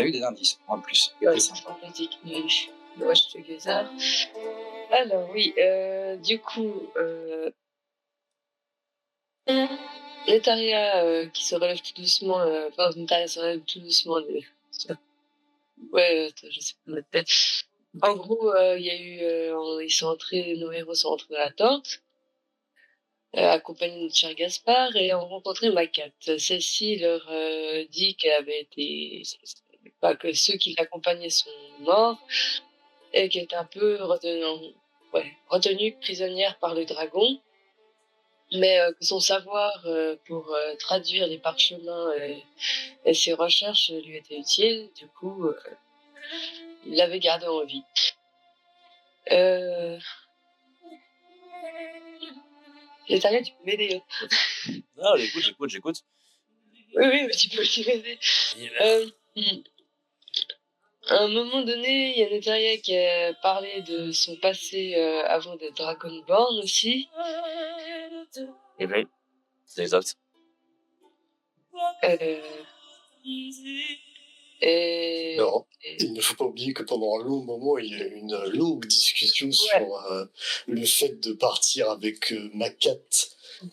eu des indices en plus. Ouais, c'est sympathique. Watch Together. Alors oui, du coup, Netaria qui se relève tout doucement, Netaria se relève tout doucement. Ouais, attends, je sais pas ma tête. En gros, il y a eu, nos héros sont entrés dans la tente, accompagnés de cher Gaspard et ont rencontré Macat. Celle-ci leur dit qu'elle avait été, pas que ceux qui l'accompagnaient sont morts et qu'elle était un peu retenue prisonnière par le dragon. Mais que son savoir pour traduire les parchemins et ses recherches lui était utile. Du coup, il l'avait gardé en vie. Natalia, tu peux m'aider. Non, j'écoute. Oui, mais tu peux aussi m'aider. À un moment donné, il y a Natalia qui a parlé de son passé avant d'être Dragonborn aussi. Et oui, c'est exact. Non, il ne faut pas oublier que pendant un long moment, il y a eu une longue discussion sur le fait de partir avec Macat.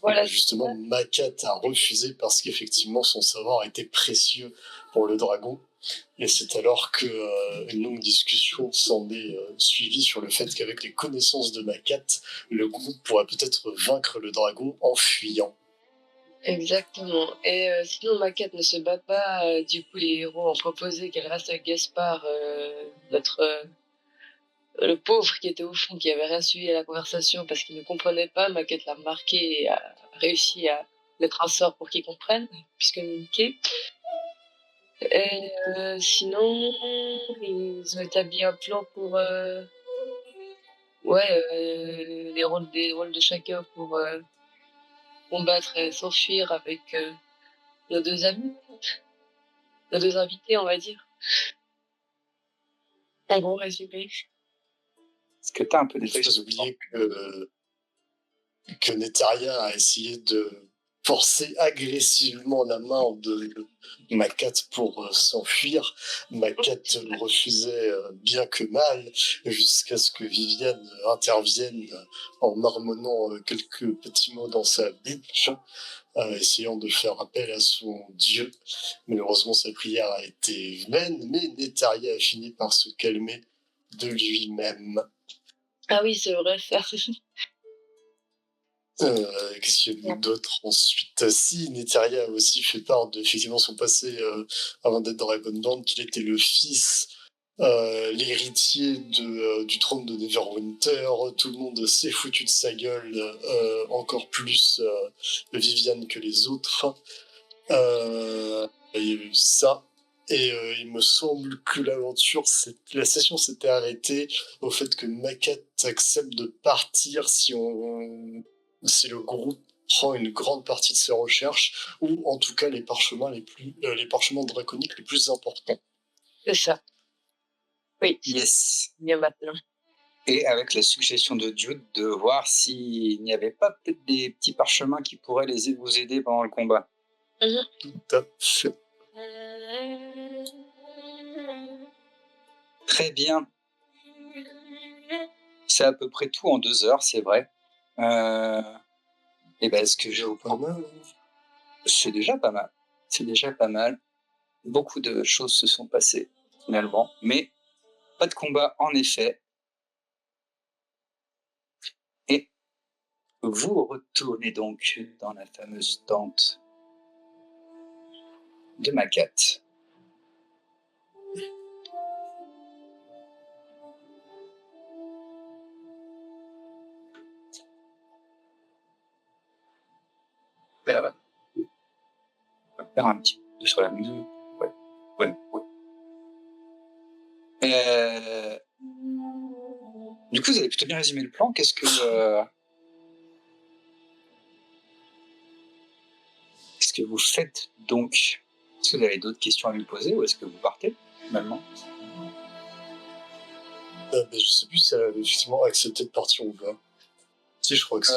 Voilà. Justement, Macat a refusé parce qu'effectivement, son savoir était précieux pour le dragon. Et c'est alors que une longue discussion s'en est suivie sur le fait qu'avec les connaissances de Macat, le groupe pourrait peut-être vaincre le dragon en fuyant. Exactement. Et sinon, Macat ne se bat pas. Du coup, les héros ont proposé qu'elle reste avec Gaspard, le pauvre qui était au fond, qui avait rien suivi à la conversation parce qu'il ne comprenait pas. Macat l'a remarqué et a réussi à mettre un sort pour qu'il comprenne, puisque niqué. Et sinon, ils ont établi un plan pour les rôles de chacun pour combattre et s'enfuir avec nos deux amis, nos deux invités, on va dire. En gros résumé. Est-ce que tu as un peu Il faut oublier que Netaria a essayé de forcer agressivement la main de Macat pour s'enfuir. Macat refusait bien que mal, jusqu'à ce que Viviane intervienne en marmonnant quelques petits mots dans sa bouche, essayant de faire appel à son dieu. Malheureusement, sa prière a été vaine, mais Netaria a fini par se calmer de lui-même. Ah oui, c'est vrai, ça. Qu'est-ce qu'il y a d'autre ensuite? Si, Netaria a aussi fait part de effectivement son passé avant d'être Dragonborn, qu'il était le fils, l'héritier du trône de Neverwinter. Tout le monde s'est foutu de sa gueule, encore plus Viviane que les autres. Il y a eu ça. Et il me semble que la session s'était arrêtée au fait que Macat accepte de partir si le groupe prend une grande partie de ses recherches, ou en tout cas les parchemins draconiques les plus importants. C'est ça. Oui. Yes. Bien maintenant. Et avec la suggestion de Jude de voir s'il n'y avait pas peut-être des petits parchemins qui pourraient vous aider pendant le combat. Tout à fait. Très bien. C'est à peu près tout en 2 heures, c'est vrai. Et ben, ce que je vous propose, c'est déjà pas mal. C'est déjà pas mal. Beaucoup de choses se sont passées finalement, mais pas de combat en effet. Et vous retournez donc dans la fameuse tente de Macat. Là-bas. On va faire un petit peu sur la musique. Ouais. Du coup, vous avez plutôt bien résumé le plan. Qu'est-ce que vous faites donc? Est-ce que vous avez d'autres questions à lui poser ou est-ce que vous partez finalement? Je sais plus si elle avait effectivement accepté de partir ou pas. Si, je crois que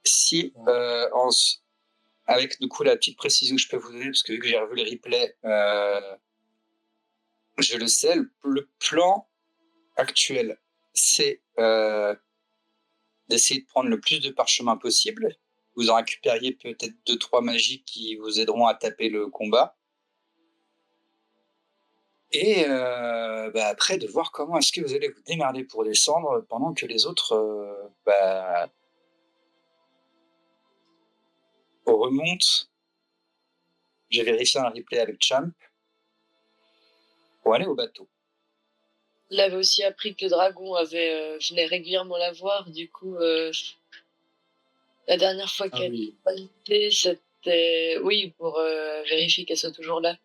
si. Avec du coup la petite précision que je peux vous donner, parce que vu que j'ai revu les replays, Je le sais, le plan actuel, c'est d'essayer de prendre le plus de parchemins possible. Vous en récupériez peut-être 2-3 magiques qui vous aideront à taper le combat. Et après, de voir comment est-ce que vous allez vous démerder pour descendre pendant que les autres remontent. J'ai vérifié un replay avec Champ pour aller au bateau. Il avait aussi appris que le dragon venait régulièrement la voir. Du coup, la dernière fois qu'elle était, c'était pour vérifier qu'elle soit toujours là.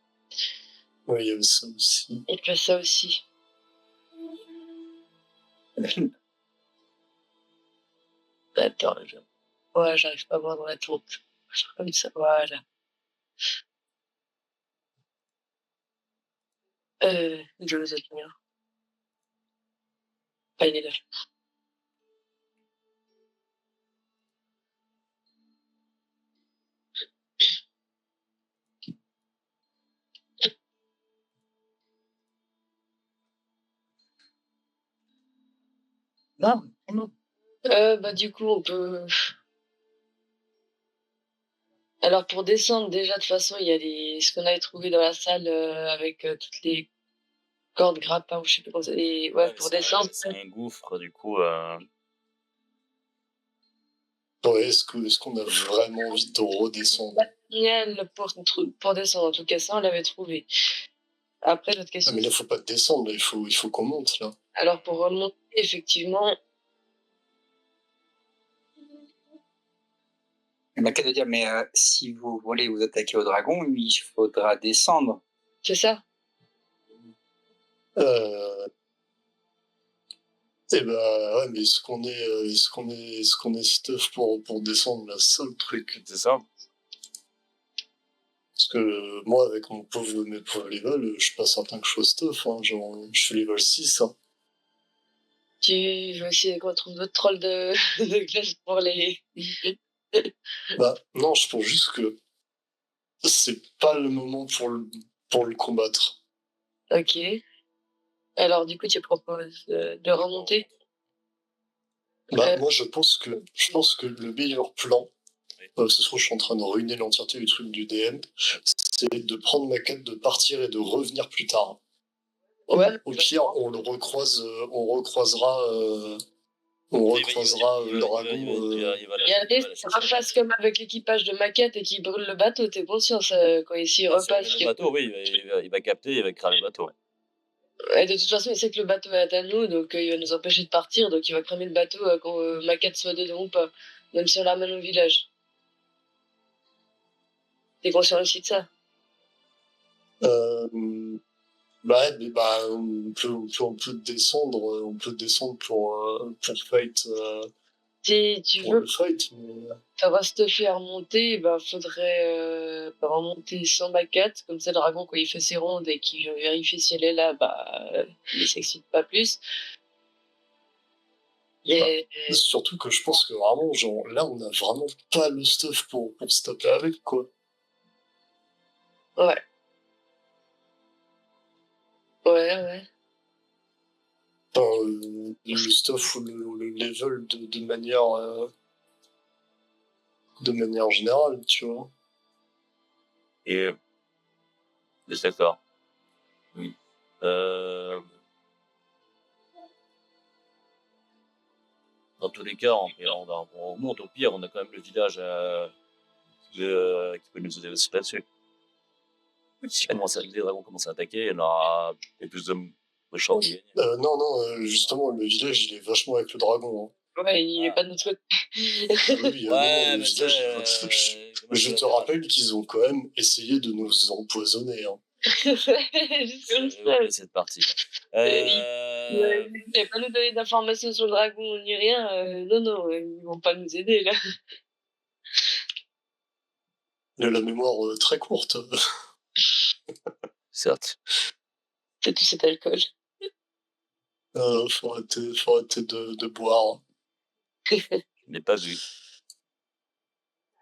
Oui, il y avait ça aussi. Et que ça aussi. Attends, j'arrive pas à voir dans la tour. Comme ça, voilà. Je vous admire. Ah, il est là. Non. Du coup, on peut. Alors, pour descendre, déjà, de toute façon, il y a ce qu'on avait trouvé dans la salle avec toutes les cordes grappins, ou je sais plus comment ça. Pour descendre. C'est un gouffre, du coup. Ouais, est-ce qu'on a vraiment envie de redescendre? Daniel, pour descendre, en tout cas, ça, on l'avait trouvé. Après, l'autre Ah, question. mais là, faut pas descendre, là, il faut qu'on monte, là. Alors, pour remonter, effectivement. Il m'a qu'à dire, mais si vous voulez vous attaquer au dragon, il faudra descendre. C'est ça. Ouais, mais est-ce qu'on est stuff pour descendre, là, c'est ça le truc. C'est ça. Parce que moi, avec mes pauvres level, je suis pas certain que je sois stuff, hein, genre, je suis level 6, hein. Tu veux essayer qu'on trouve d'autres trolls de glace pour les. Non, je pense juste que c'est pas le moment pour le combattre. Ok. Alors, du coup, tu proposes de remonter. Moi, je pense que le meilleur plan, ce soit je suis en train de ruiner l'entièreté du truc du DM, c'est de prendre ma quête, de partir et de revenir plus tard. Ouais. Au pire, on recroisera le dragon. Il y a le risque qu'il refasse comme avec l'équipage de maquette et qu'il brûle le bateau, t'es conscient, quand ici repasse. Le bateau, oui, il va capter, il va cramer le bateau. Ouais, de toute façon, il sait que le bateau est à nous, donc il va nous empêcher de partir, donc il va cramer le bateau quand maquette soit dedans ou pas, même si on l'amène au village. T'es conscient aussi de ça? On peut descendre pour fight. Si tu pour veux le fight, mais... faire stuffer à remonter, faudrait remonter sans maquette, comme ça le dragon quand il fait ses rondes et qu'il vérifie si elle est là, il s'excite pas plus. Et surtout que je pense que vraiment, genre, là, on a vraiment pas le stuff pour se taper avec, quoi. Ouais. Ouais. Enfin, le stuff ou le level de manière générale, tu vois. Et d'accord. Oui. Dans tous les cas, on remonte. Au pire, on a quand même le village qui peut nous aider aussi là-dessus. Si les dragons commencent à attaquer, il y en aura plus de chances de gagner. Non, justement, le village, il est vachement avec le dragon. Hein. Ouais, il est pas de notre côté. Oui, le village. Je te rappelle qu'ils ont quand même essayé de nous empoisonner. Hein. Cette partie. Ils n'avaient pas nous donner d'informations sur le dragon ni rien. Non, ils vont pas nous aider là. Il a la mémoire très courte. Certes. C'est tout cet alcool. Faut arrêter de boire. Je n'ai pas vu.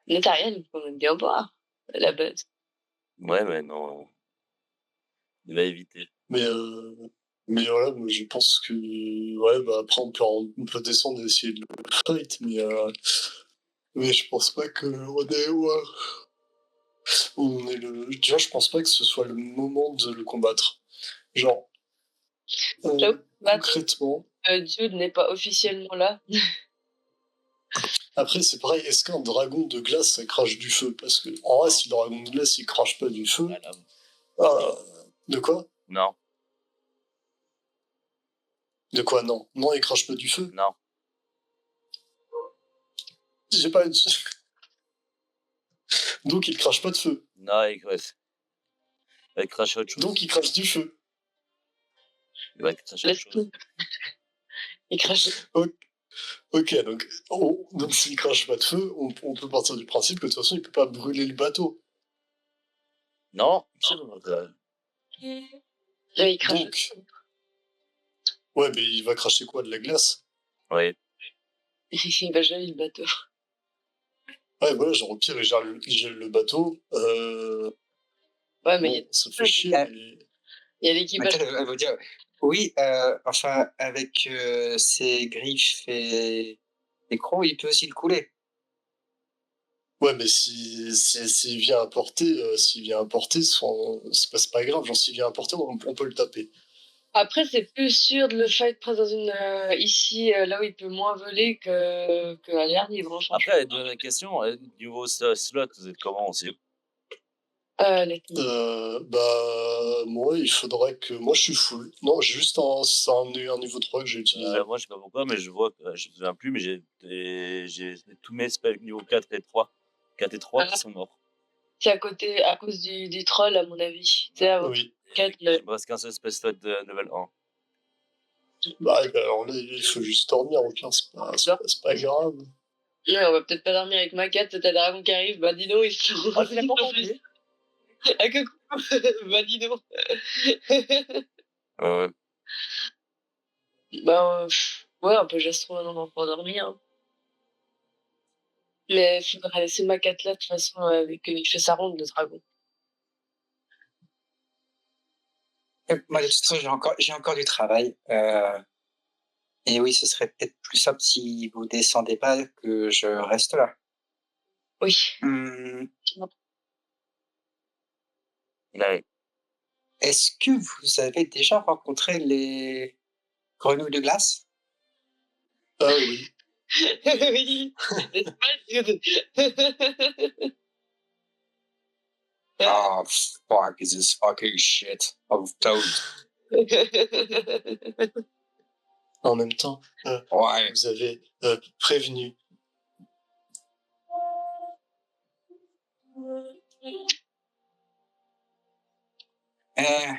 Mais t'as rien, on aime bien boire, à la base. Ouais, mais non. Il va éviter. Mais, mais voilà, moi je pense que. Ouais, bah après on peut descendre et essayer de le fight, mais je pense pas que on est. Ouais, on est le. Tu vois, je pense pas que ce soit le moment de le combattre. Genre, J'avoue, bah, concrètement. Jude n'est pas officiellement là. Après, c'est pareil, est-ce qu'un dragon de glace ça crache du feu? Parce que, en vrai, Non. si le dragon de glace il crache pas du feu. La lave. De quoi? Non, De quoi? Non. Non, il crache pas du feu. non, J'ai pas. Donc il crache pas de feu. non, il crache autre chose. Donc il crache du feu. Il va cracher autre Laisse chose. tout. Il crache. Ok, donc s'il crache pas de feu, on peut partir du principe que de toute façon il peut pas brûler le bateau. Non, Il crache. Donc, ouais, mais il va cracher quoi? De la glace? oui. Il va geler le bateau. Ouais, voilà, genre au pire, il gèle le bateau. Ouais, mais Bon, ça fait chier, Ah, mais. il y a Mais l'équipage. peut-être elle va dire oui, enfin, avec ses griffes et crocs, il peut aussi le couler. Ouais, mais s'il vient apporter, c'est pas grave. Genre, s'il vient apporter, on peut le taper. Après, c'est plus sûr de le fight presque dans une ici, là où il peut moins voler qu'à l'air libre, hein, franchement. Après, la question, niveau slot, vous êtes comment aussi? Bah, moi, il faudrait que. Moi, je suis full. Non, j'ai juste un niveau 3 que j'ai utilisé. Moi, je sais pas pourquoi, mais je vois que je me souviens plus, mais j'ai tous mes spells niveau 4 et 3. 4 et 3 qui sont morts. C'est à cause du troll, à mon avis. Tu sais, avant Oui. Quête, Il me reste qu'un seul spell slot de level 1. Bah, alors là, il faut juste dormir, au pire, c'est pas grave. Ouais, on va peut-être pas dormir avec ma 4, t'as dragon qui arrive, bah dis donc, ils sont. Ah, je l'ai pas compris. Ah, coucou. Bah dis donc. Ouais. Bah, ouais, un peu gastronome pour dormir, hein. Mais il faudrait laisser ma 4 là, de toute façon, avec il fait sa ronde, le dragon. Moi, de toute façon, j'ai encore du travail. Et oui, ce serait peut-être plus simple si vous descendez pas que je reste là. Oui. Hum, Ouais. Est-ce que vous avez déjà rencontré les grenouilles de glace? Ah oui. Oui. N'est-ce pas, Jude? Oh, fuck, is this fucking shit of toad. En même temps, Ouais. vous avez prévenu. Euh,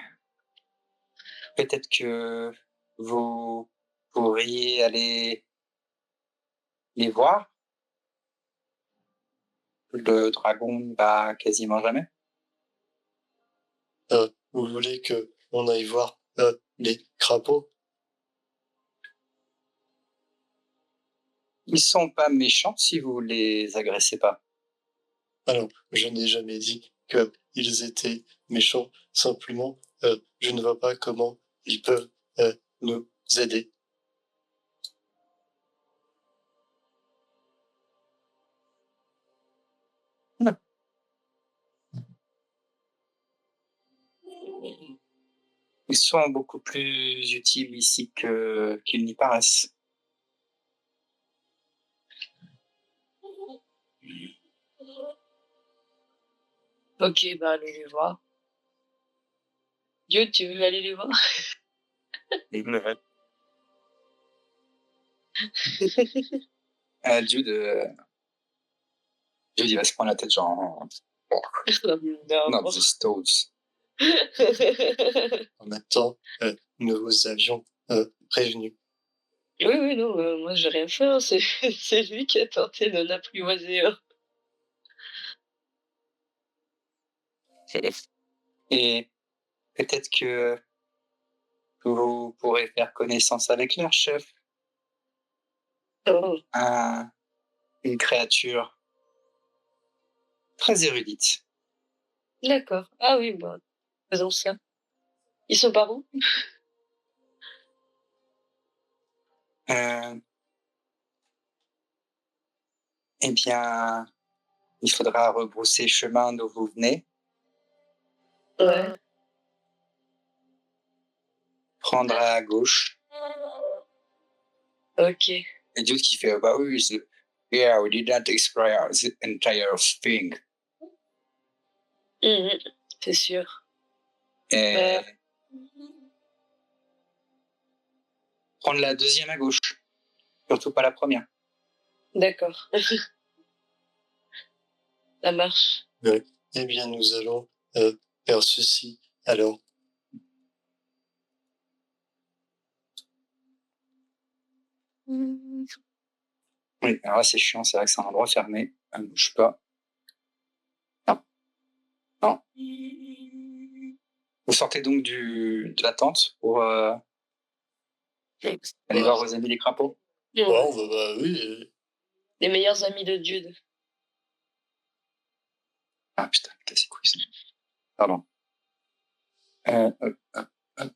Peut-être que vous pourriez aller les voir. Le dragon ne va quasiment jamais. Vous voulez que on aille voir les crapauds? Ils sont pas méchants si vous les agressez pas. Alors, je n'ai jamais dit qu'ils étaient méchants. Simplement, je ne vois pas comment ils peuvent nous aider. Ils sont beaucoup plus utiles ici qu'ils n'y paraissent. Ok, bah allez les voir. Jude, tu veux aller les voir? Jude, il va se prendre la tête genre... Not these toads. En même temps, nous vous avions prévenu. Oui, oui, non, moi j'ai rien fait, hein, c'est lui qui a tenté de l'apprivoiser, hein. Et peut-être que vous pourrez faire connaissance avec leur chef, Oh, une créature très érudite. d'accord. Ah oui, bah, faisons ça. Ils sont par où? Euh, eh bien, il faudra rebrousser chemin d'où vous venez, Ouais. prendre à gauche. Ok. Et d'autres qui fait, bah oui, yeah, we did not explore the entire thing. Mhm. C'est sûr. Et Euh, prendre la deuxième à gauche, surtout pas la première. D'accord. Ça marche. Ouais. Eh bien, nous allons faire ceci. Alors, Oui, alors là, c'est chiant, c'est vrai que c'est un endroit fermé. Elle ne bouge pas. Non, non. Vous sortez donc de la tente pour aller voir vos amis les crapauds. Ouais. ouais, on va, bah oui. Les meilleurs amis de Jude. Ah putain, casse les couilles, ça. Pardon. Hop, hop, hop.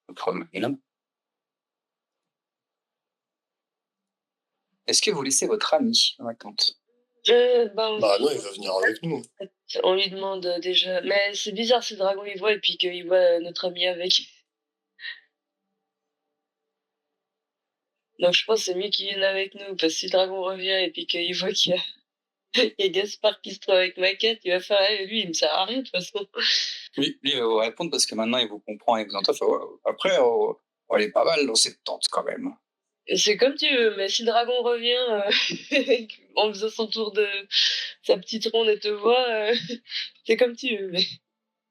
Le problème est là. Est-ce que vous laissez votre ami dans la tente? Ben, Bah non, il va venir avec nous. on lui demande déjà. Mais c'est bizarre si le dragon il voit et puis qu'il voit notre ami avec. Donc je pense que c'est mieux qu'il vienne avec nous parce que si le dragon revient et puis qu'il voit qu'il y a, il y a Gaspard qui se trouve avec Maquette, il va faire lui, il me sert à rien de toute façon. Lui, il va vous répondre parce que maintenant, il vous comprend et vous entend. Fait, ouais, après, elle est pas mal dans cette tente quand même. C'est comme tu veux, mais si le dragon revient en faisant son tour de sa petite ronde et te voit, c'est comme tu veux. Mais...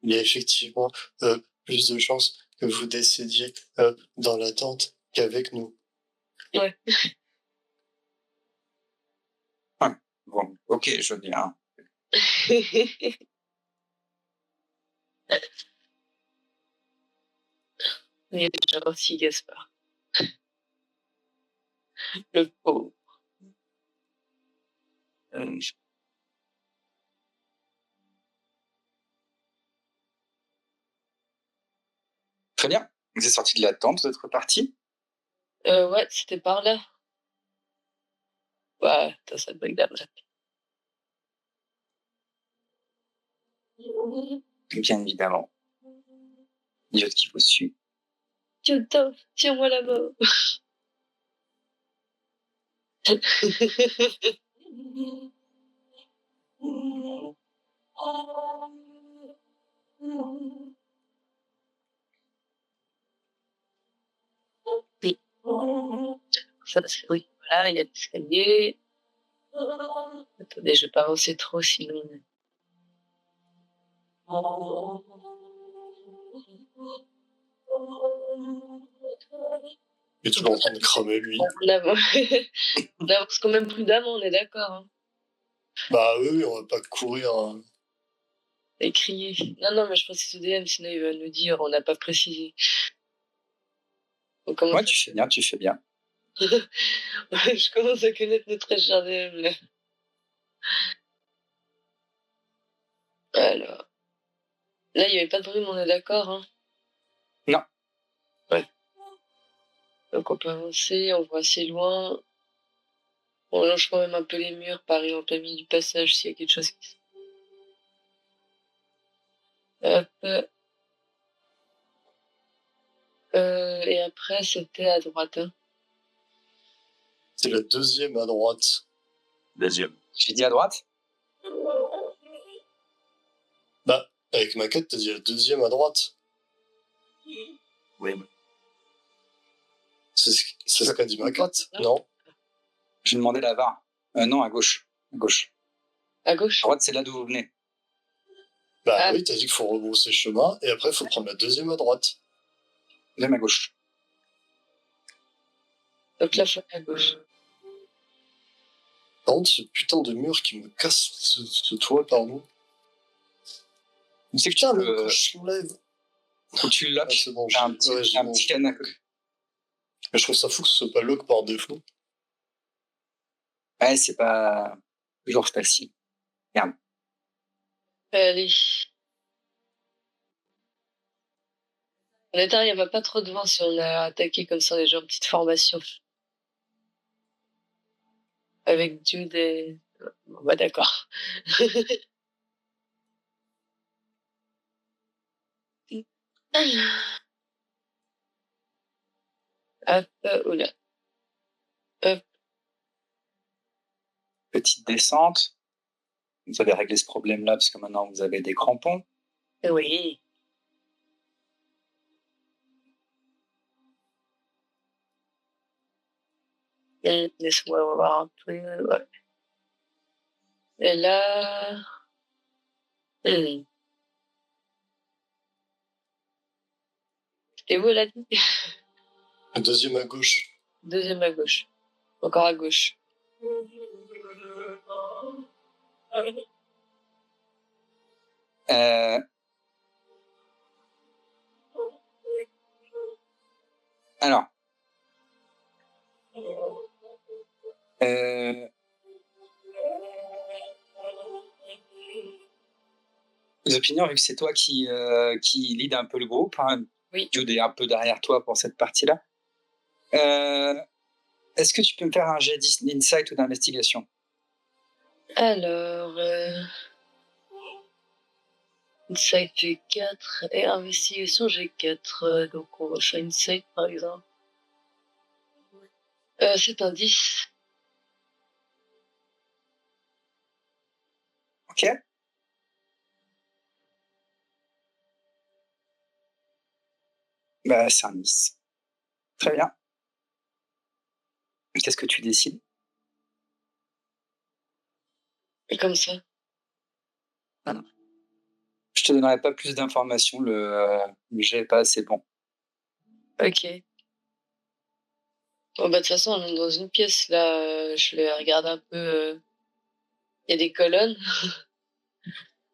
Il y a effectivement plus de chances que vous décédiez dans la tente qu'avec nous. Ouais. Ouais. Bon, ok, je veux bien. Il y a déjà aussi Gaspard. Le pauvre. Très bien. Vous êtes sorti de la tente, vous êtes reparti. Ouais, c'était par là. Ouais, t'as ça bug d'après. Bien évidemment. Il y a qui vous suit. Tiens, tiens-moi la main. Oui. Ça, c'est oui. Voilà, il y a l'escalier. Attendez, je vais pas avancer trop sinon. Il est toujours en train de cramer, lui. On avance quand même prudemment, on est d'accord. Hein. Bah oui, on va pas courir. Hein. Et crier. Non, mais je pense que c'est DM, sinon il va nous dire, on n'a pas précisé. Ouais, tu fais bien, tu fais bien. Je commence à connaître notre très cher DM là. Alors. Là, il n'y avait pas de bruit, mais on est d'accord. Hein. Non. Ouais. Donc on peut avancer, on voit assez loin. On longe quand même un peu les murs, pareil en plein milieu du passage s'il y a quelque chose qui... Hop. Et après, c'était à droite. Hein. C'est la deuxième à droite. Deuxième. J'ai dit à droite. Bah, avec Maquette, t'as dit la deuxième à droite. Oui, mais C'est ce qu'a dit Maquette, non? J'ai demandé la VAR. Non, à gauche. À gauche. À gauche. À droite, c'est là d'où vous venez. Bah oui, t'as dit qu'il faut rebrousser chemin, et après, il faut prendre la deuxième à droite. Même à gauche. Donc là, faut aller à gauche. Par contre, ce putain de mur qui me casse ce toit, pardon. C'est que Putain, quand je l'enlève. Quand tu le lock, c'est bon, t'as un petit canard. Je trouve ça fou que ce soit pas lock par défaut. Ouais, c'est pas toujours facile. Merde. Allez. Honnêtement, il y avait pas trop de vent si on a attaqué comme ça les gens en petite formation. Avec Jude et bon bah d'accord. Alors, hop, ouh là, hop, Petite descente. Vous allez régler ce problème-là parce que maintenant vous avez des crampons. oui. Laisse-moi voir un peu, ouais. Et là, mmh. Et où elle a dit? Le deuxième à gauche. Deuxième à gauche. Encore à gauche. Euh, alors, les opinions, vu que c'est toi qui lead un peu le groupe, hein, Oui. Jude est un peu derrière toi pour cette partie-là. Est-ce que tu peux me faire un jet d'insight ou d'investigation? Alors, Insight j'ai 4 et investigation j'ai 4. Donc on va faire Insight par exemple. C'est un 10. Ok. Bah, c'est un 10. Très bien. Qu'est-ce que tu décides? Et comme ça. Je te donnerai pas plus d'informations, le jet est pas assez bon. Ok. Bon, bah, de toute façon, on est dans une pièce là. Je vais regarder un peu. Il y a des colonnes.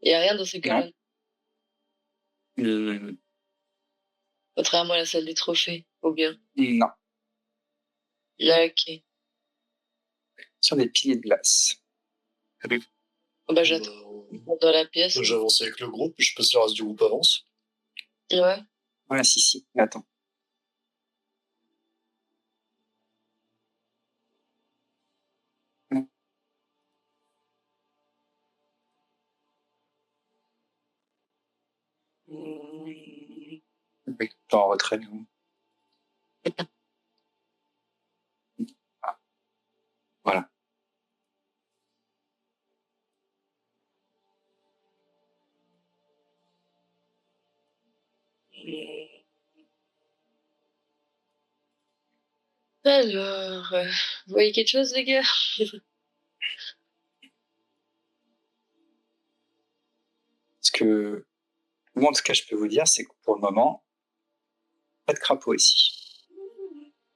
Il y a rien dans ces colonnes. Contrairement à la salle des trophées, ou bien. Non, Là, ok. sur des piliers de glace. Bon, bah, j'attends. Bah, On est dans la pièce. j'avance avec le groupe, je sais pas si le reste du groupe avance. Ouais. Ouais, si, attends. Oui, t'es en retrait, nous. Ah, voilà. Alors, vous voyez quelque chose, les gars? Ce que moi, en tout cas, je peux vous dire, c'est que pour le moment, pas de crapaud ici.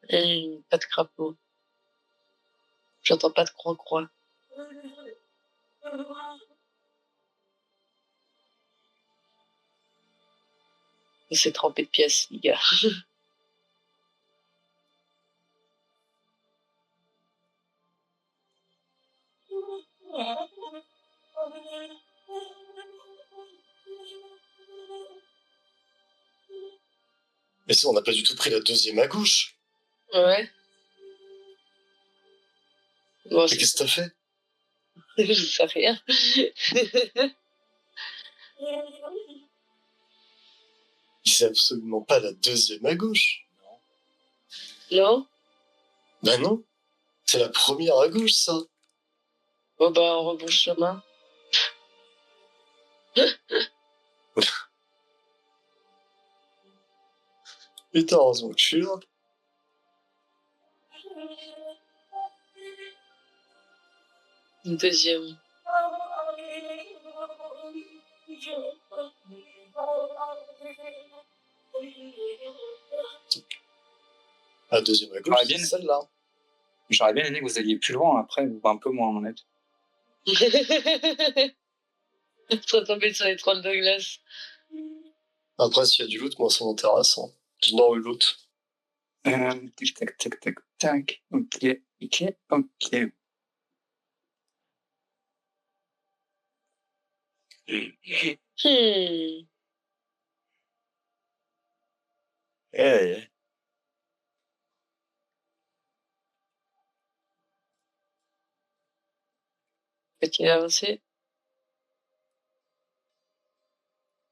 Pas de crapaud. J'entends pas de croix-croix. C'est trempé de pièces, les gars. Mais si, on n'a pas du tout pris la deuxième à gauche. Ouais. Bon, Mais qu'est-ce que t'as fait? je sais rien. C'est absolument pas la deuxième à gauche. Non? Bah non, c'est la première à gauche, ça. Bon, bah, on rebouche chemin. Putain, heureusement que je suis là. Une deuxième. La deuxième à gauche, Ah, c'est bien. celle-là. J'aurais bien aimé que vous alliez plus loin après, ou un peu moins, en fait. Sans tomber sur les trolls de glace. Après, s'il y a du loot, moi, ça m'intéresse. Hein. Du nord ou l'autre. Tac, tac, tac, tac. Ok. Hmm. Eh, Peut-il avancer?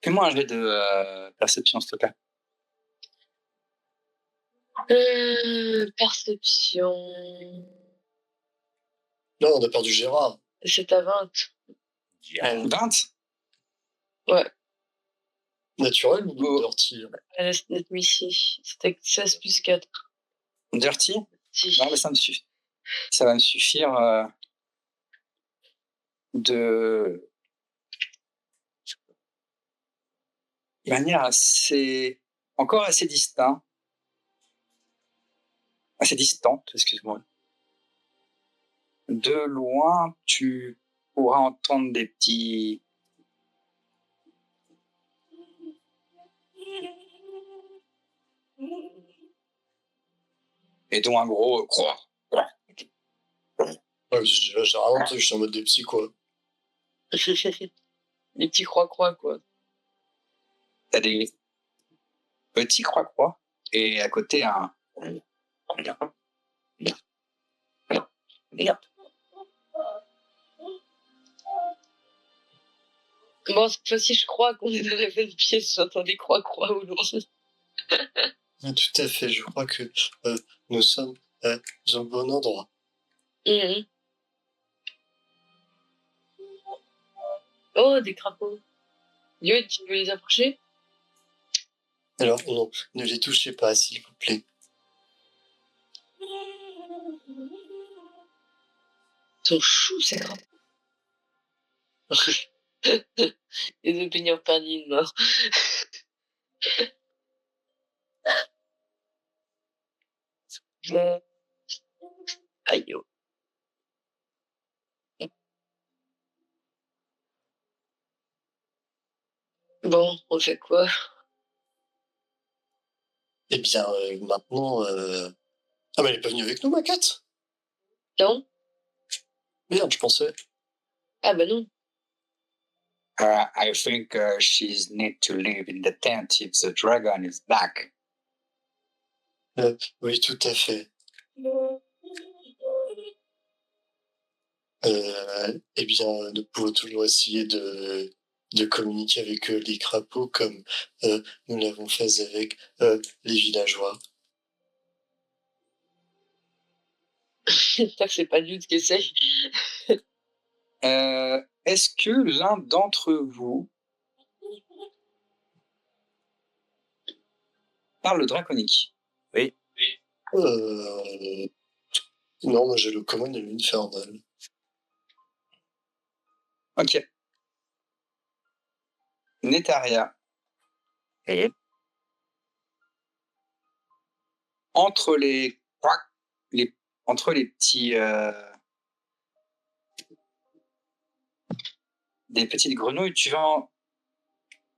Fais-moi un jet de perception, s'il te plaît. Perception. Non, on a perdu Gérard. C'est à 20. 20. Ouais, Naturel ou Oh. dirty? Let me see. C'était 16 plus 4. Dirty? Si. Non, mais ça me suffit. Ça va me suffire de manière encore assez distante, excuse-moi. De loin, tu pourras entendre des petits. Et dont un gros croix. Ouais, j'ai rien entendu, je suis en mode des petits, quoi. Les petits croix-croix, quoi. T'as des petits croix-croix et à côté un. Bon, cette fois-ci, je crois qu'on est dans la même pièce. J'entends des croix-croix au loin. Tout à fait, je crois que nous sommes dans un bon endroit. Mhm. Oh, des crapauds. Yo, tu veux les approcher? Alors, non, ne les touchez pas, s'il vous plaît. Ils sont choux, ces crapauds. Les deux peigneurs perdus de mort. Aïe, oh. Bon, on fait quoi? Eh bien, maintenant... Ah, mais elle est pas venue avec nous, ma cat? Non? Merde, je pensais. Ah bah non. I think she's need to live in the tent if the dragon is back. Oui, tout à fait. Eh bien, nous pouvons toujours essayer de communiquer avec les crapauds comme nous l'avons fait avec les villageois. J'espère que c'est pas Jude qui essaye. Est-ce que l'un d'entre vous parle le draconique? oui. Non, moi j'ai le common et l'infernal. Ok. Netaria. Et Entre les petits des petites grenouilles, tu vas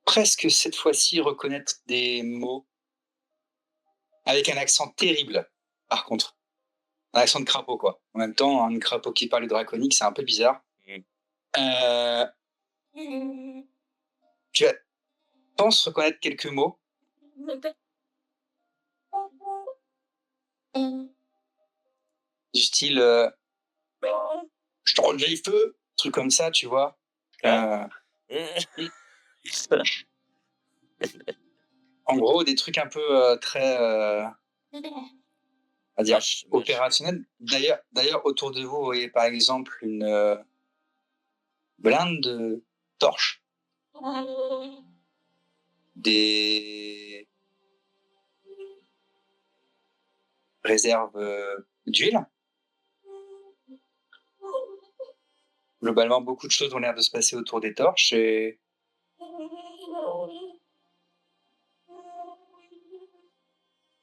presque cette fois-ci reconnaître des mots avec un accent terrible, par contre. Un accent de crapaud, quoi. En même temps, un crapaud qui parle draconique, c'est un peu bizarre. Tu penses reconnaître quelques mots. Du style je te rends le feu, truc comme ça, tu vois. En gros, des trucs un peu très à dire opérationnels. D'ailleurs, autour de vous, vous voyez par exemple une blinde de torches, des réserves d'huile. Globalement, beaucoup de choses ont l'air de se passer autour des torches et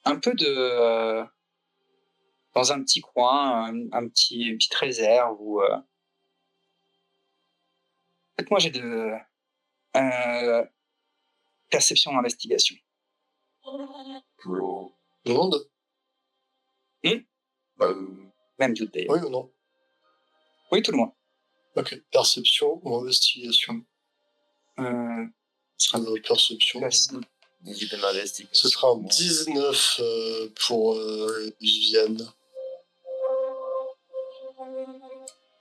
un peu de dans un petit coin, une petite réserve où faites-moi j'ai de perception investigation. Le monde? Même doute d'ailleurs. Oui ou non? Oui, tout le monde. Ok, perception ou investigation? Ce sera Perception. facile. Dites majestique. Ce sera un 19 pour Viviane.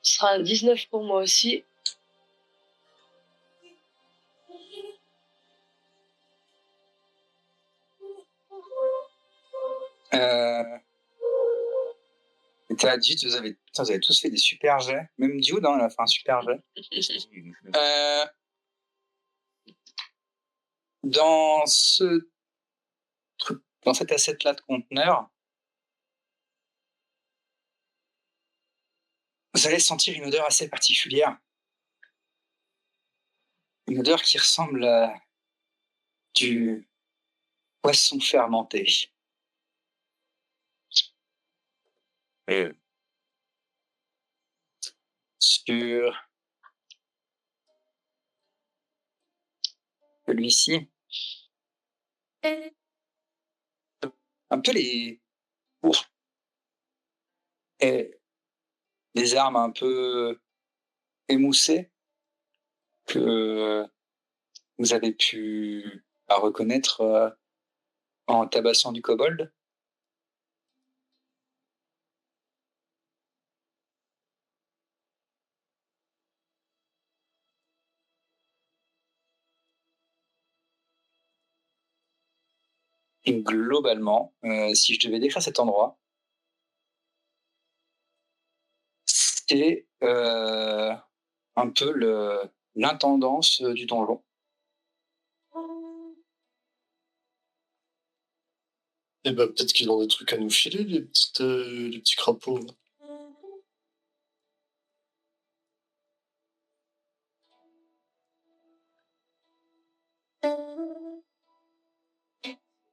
Ce sera un 19 pour moi aussi. T'es à 18, putain, vous avez tous fait des super jets. Même Dude, hein, elle a fait un super jet. Dans ce truc, dans cet asset-là de conteneur, vous allez sentir une odeur assez particulière. Une odeur qui ressemble à du poisson fermenté. Et Sur celui-ci, un peu les et les armes un peu émoussées que vous avez pu reconnaître en tabassant du kobold. Et globalement, si je devais décrire cet endroit, c'est un peu l'intendance du donjon. Et bah peut-être qu'ils ont des trucs à nous filer, les petits crapauds.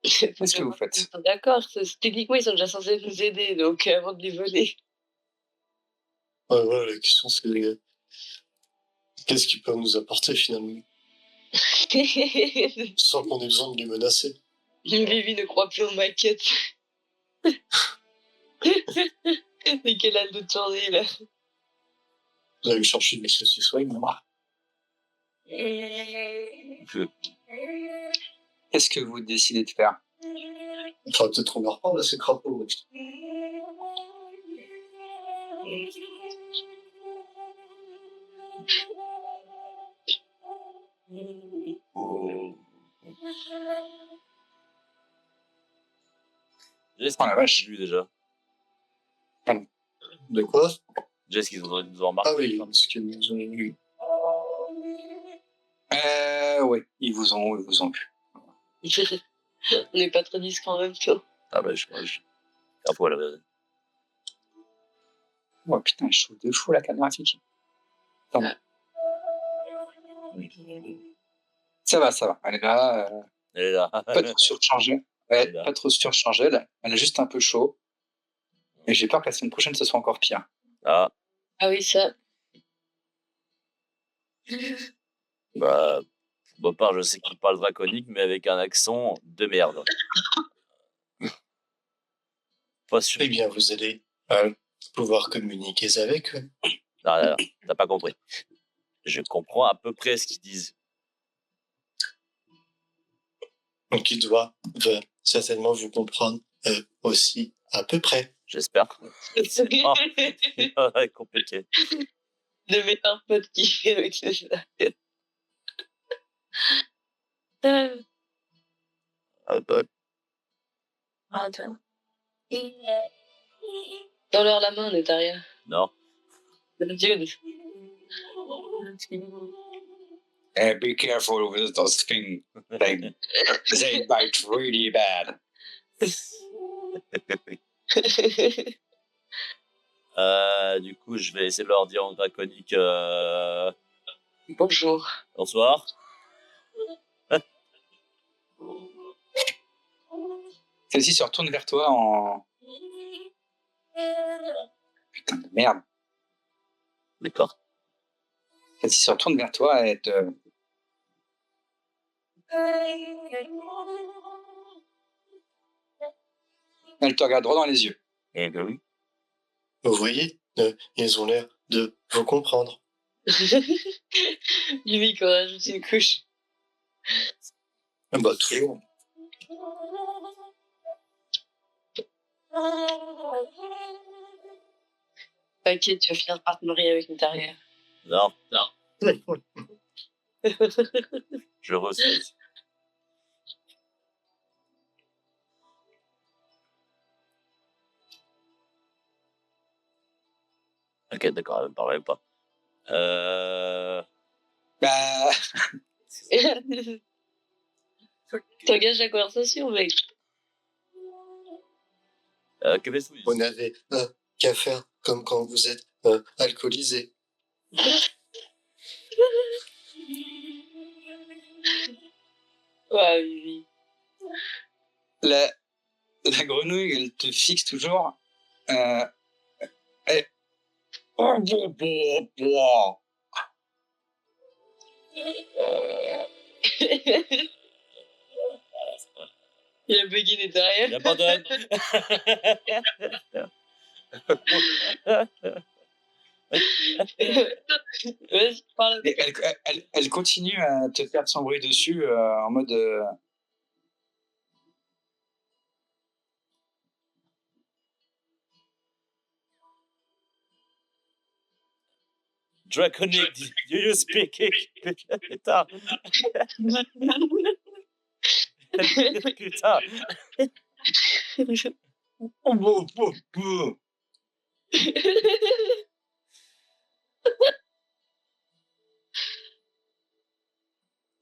Qu'est-ce que vous faites? D'accord, techniquement, ils sont déjà censés nous aider, donc avant de les voler. Ouais, voilà, la question c'est qu'est-ce qu'ils peuvent nous apporter finalement, sans qu'on ait besoin de les menacer. Vivi ne croit plus en maquette. Mais quelle hâte de tourner, là. Vous allez chercher une saucisson, moi. Qu'est-ce que vous décidez de faire? Il faudra peut-être qu'on leur reprendre à ces crapauds. Jess, Oh la vache. vu déjà. De quoi? Jess, qu'ils nous ont remarqué. Ah oui, parce qu'ils nous ont eu. Oui, ils vous ont vu. On n'est pas très discret en même temps. Ah bah, je un poil, là. Oh putain, je trouve de fou la carte graphique. Attends. Ça va. Elle est là. Elle est là. Pas trop surchargée. Elle est là. Pas trop surchargée. Elle a juste un peu chaud. Et j'ai peur que la semaine prochaine, ce soit encore pire. Ah, Ah oui, ça. bah, pour ma part, je sais qu'il parle draconique, mais avec un accent de merde. Pas sûr. Eh bien, vous allez pouvoir communiquer avec eux. Ah, t'as pas compris. Je comprends à peu près ce qu'ils disent. Donc, ils doivent certainement vous comprendre aussi à peu près. J'espère. Ah, compliqué. Le meilleur pote qui fait avec ça. Ah, bah, Dans leur la main, Netaria. non. Dude. Be careful with those things. They bite really bad. Du coup, je vais essayer de leur dire en draconique Bonjour. bonsoir. Celle-ci se retourne vers toi en... Putain de merde. D'accord. Celle-ci se retourne vers toi et te... Elle te regarde droit dans les yeux. Eh bien oui. Vous voyez, ils ont l'air de vous comprendre. Lui, qu'on rajoute une couche. Bah, toujours. T'inquiète, tu vas finir par te marier avec une terrière. Non, je refuse. Ok, d'accord, elle me parlait pas. Bah, T'engages la conversation, mec. Que fais-tu? Vous n'avez qu'à faire comme quand vous êtes alcoolisé. Ouais, oui. la grenouille, elle te fixe toujours. Elle... Oh, Il a bugué les derrière. J'abandonne. Vas-y, parle. Et elle continue à te faire son bruit dessus en mode. Draconic, do you speak it? Putain. Putain.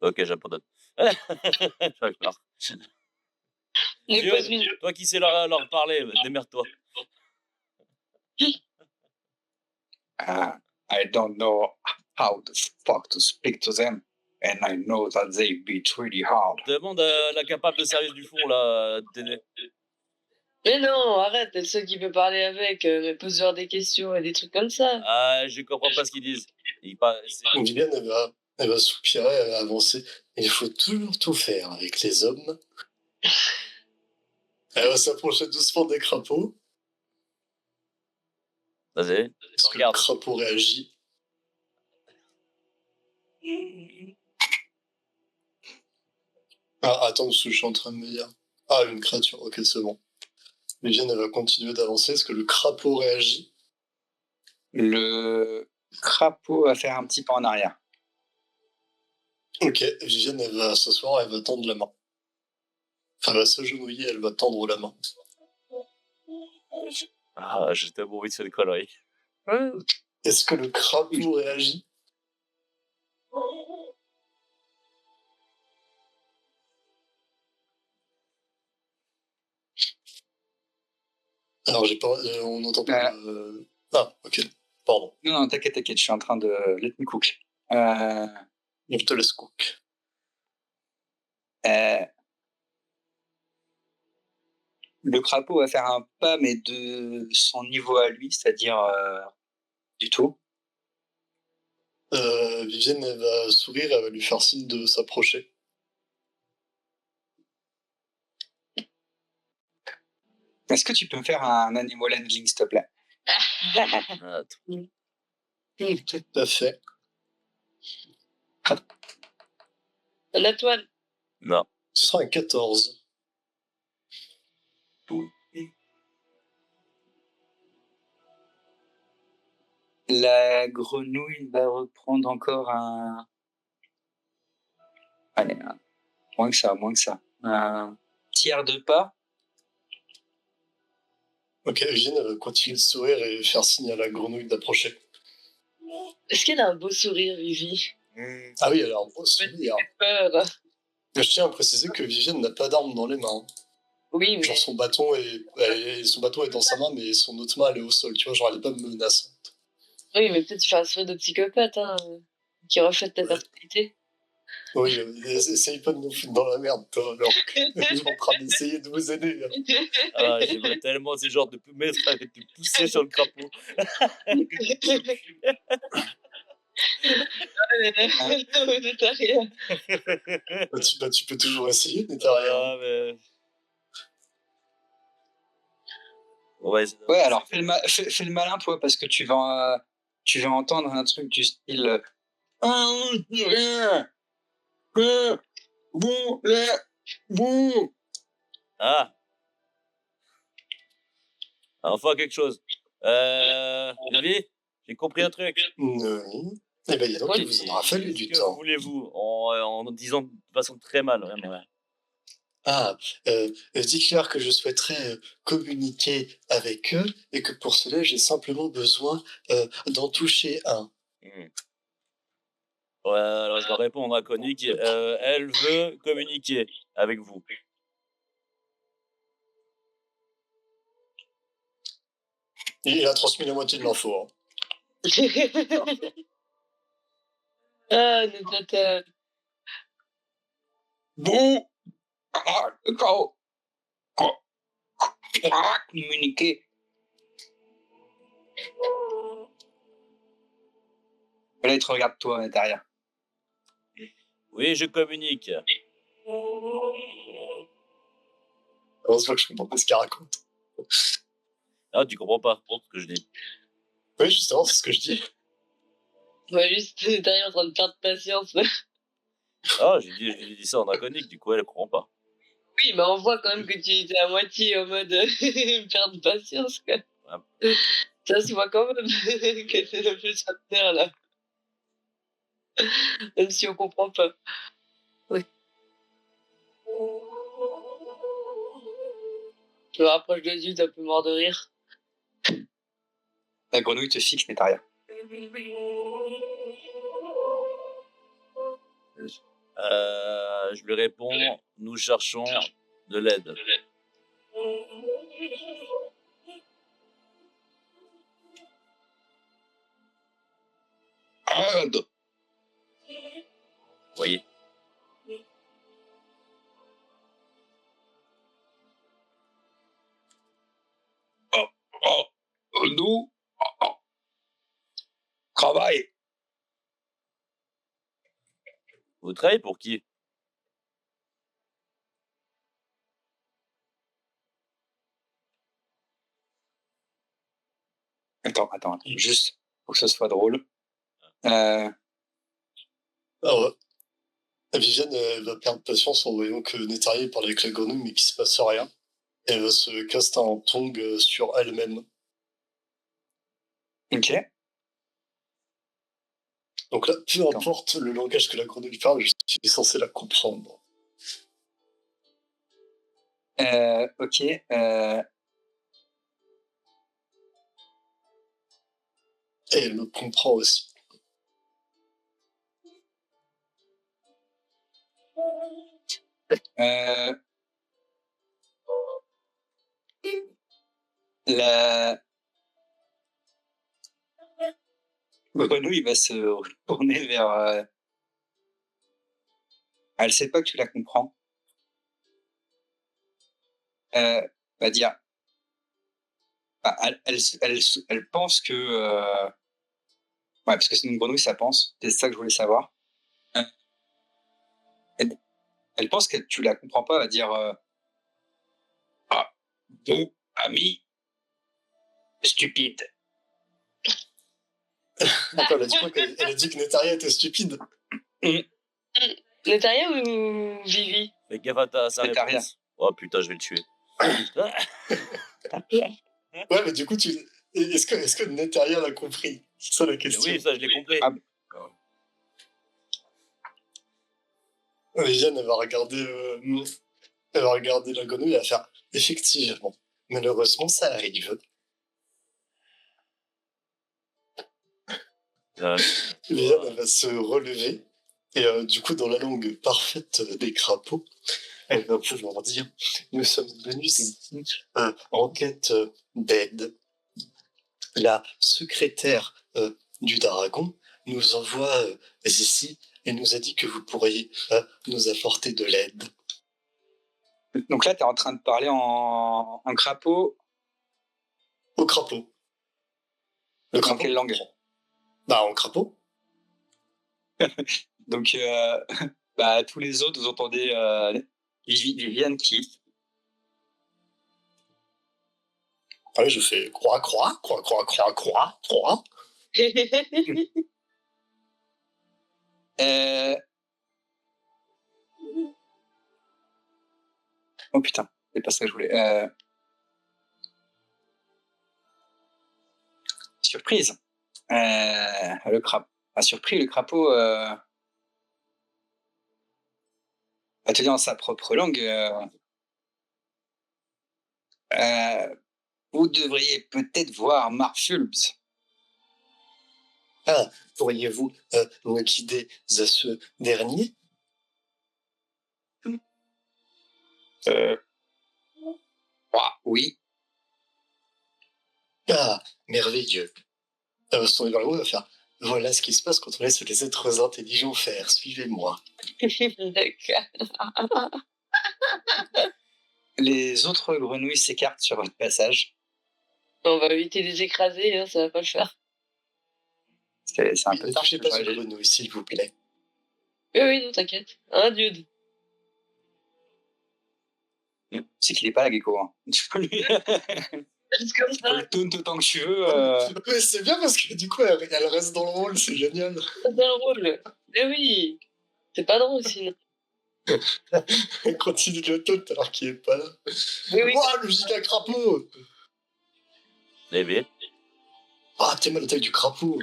Ok, j'abandonne. D'accord. Ne Dieu, pose une. toi qui sais leur parler, démerde-toi. I don't know how the fuck to speak to them, and I know that they beat really hard. Demande à la capable de service du fond, là, t'aider. Mais non, arrête, elle sait qui peut parler avec, mais pose-leur des questions et des trucs comme ça. Ah, je comprends pas ce qu'ils disent. Viviane, elle va soupirer, elle va avancer. Il faut toujours tout faire avec les hommes. Elle va s'approcher doucement des crapauds. Vas-y, Est-ce que le regarde. crapaud réagit? Ah, attends, parce que je suis en train de me dire. Ah, une créature, ok, c'est bon. Viviane, elle va continuer d'avancer. Est-ce que le crapaud réagit? Le crapaud va faire un petit pas en arrière. Ok, Viviane, elle va s'asseoir, elle va tendre la main. Enfin, elle va s'agenouiller, elle va tendre la main. Ah, j'ai tellement envie de faire des conneries. Est-ce que le crapaud réagit? Alors, j'ai pas, on n'entend pas. Ah, ok. Pardon. Non, t'inquiète, je suis en train de let me cook. Je te laisse cook. Le crapaud va faire un pas, mais de son niveau à lui, c'est-à-dire du tout. Viviane, elle va sourire, elle va lui faire signe de s'approcher. Est-ce que tu peux me faire un animal handling, s'il te plaît? Ah, Tout à fait. La toile. non. Ce sera un 14. La grenouille va reprendre encore un... Allez, moins que ça. Un tiers de pas. Ok, Viviane, elle va continuer de sourire et faire signe à la grenouille d'approcher. Est-ce qu'elle a un beau sourire, Vivi? Ah oui, elle a un beau sourire. J'ai peur. Je tiens à préciser que Viviane n'a pas d'arme dans les mains. Oui, mais Genre son bâton est dans sa main, mais son autre main elle est au sol. Tu vois, genre elle est pas menaçante. oui, mais peut-être tu fais un sourire de psychopathe, hein, qui reflète ta personnalité. Oui, essaye pas de nous foutre dans la merde, toi, alors que je suis en train d'essayer de vous aider. Ah, j'aimerais tellement ce genre de de pousser sur le crapaud. Tu peux toujours essayer, mais t'as rien. Ah, mais... Ouais, alors fais le malin, toi, parce que tu vas entendre un truc du style... Ah, enfin quelque chose. David, j'ai compris un truc. Oui. Eh ben, dis donc, il vous en aura fallu du Que temps. voulez-vous en disant de façon très mal, vraiment. Ah, dites-leur que je souhaiterais communiquer avec eux et que pour cela, j'ai simplement besoin d'en toucher un. Ouais, alors je leur réponds en draconique. Elle veut communiquer avec vous. Il a transmis la moitié de l'info. Hein. Ah, notre Bon, communiquer. Là, il te regarde toi derrière. Oui, je communique. Heureusement que je comprends pas ce qu'il raconte. Ah, tu comprends pas ce que je dis. Oui, justement, c'est ce que je dis. Ouais, juste derrière en train de perdre patience. Ah, j'ai dit ça en draconique, du coup elle comprend pas. Oui, mais on voit quand même que tu étais à moitié en mode perdre patience, quoi. Ouais. Ça se voit quand même que c'est un peu sur terre, là. Même si on comprend pas. Oui. Je me rapproche de Dieu, t'es un peu mort de rire. La grenouille te fixe, Netaria. Je lui réponds, nous cherchons de l'aide. Aide. Voyez. Nous, travail. Vous travaillez pour qui? Attends, juste pour que ce soit drôle. Euh, Alors, Viviane va perdre patience en voyant que Netaria parle avec la grenouille mais qu'il se passe rien. Elle va se caster un tong sur elle-même. ok. Donc là, peu importe le langage que la grenouille parle, je suis censé la comprendre. Ok. Et elle me comprend aussi. La grenouille va se retourner vers. Elle sait pas que tu la comprends. Va dire. Bah, elle pense que. Ouais, parce que c'est une grenouille, ça pense. C'est ça que je voulais savoir. Elle pense que tu la comprends pas. Elle va dire. Ah, bon, ami, stupide. Attends, elle a dit quoi? Elle a dit que Netaria était stupide. Natalia ou Vivi? Fais gaffe à sa Netaria. réponse. Oh putain, je vais le tuer. Ouais, mais du coup, est-ce que Netaria l'a compris? C'est ça la question. Oui, ça je l'ai compris. Ah. Viviane, elle va regarder la grenouille et elle va faire effectivement. Malheureusement, ça arrive. Viviane, elle va se relever et du coup, dans la langue parfaite des crapauds, elle va pouvoir dire nous sommes venus ici en quête d'aide. La secrétaire du dragon nous envoie ici et nous a dit que vous pourriez nous apporter de l'aide. Donc là, tu es en train de parler en crapaud. Au crapaud. Le Dans quelle langue? Bah, en crapaud. Donc, bah, tous les autres, vous entendez Viviane qui. Ah oui, je fais croix. Oh putain. C'est pas ça que je voulais. Surprise. Le crapaud. A surpris le crapaud à te dire dans sa propre langue. Vous devriez peut-être voir Marfulbs. Ah, pourriez-vous me guider à ce dernier? Oui. Ah, merveilleux. Elle va se tourner vers le haut et va faire voilà ce qui se passe quand on laisse les êtres intelligents faire. Suivez-moi. D'accord. Les autres grenouilles s'écartent sur votre passage. On va éviter de les écraser, hein, ça va pas le faire. C'est un Oui, peu ne tard. touchez pas ce Ouais, grenouille, s'il vous plaît. Oui, non, t'inquiète. Hein, dude? c'est qu'il est pas là, Gecko. Hein. Tu peux lui- Juste comme tu peux ça. le taunt autant que tu veux. Mais c'est bien parce que du coup, elle reste dans le rôle, c'est génial. C'est un rôle. Mais oui. C'est pas drôle sinon. Elle continue de le taunt alors qu'il est pas là. Oui, oui. Oh, le giga crapaud! Eh bien, Ah, t'es mal la taille du crapaud.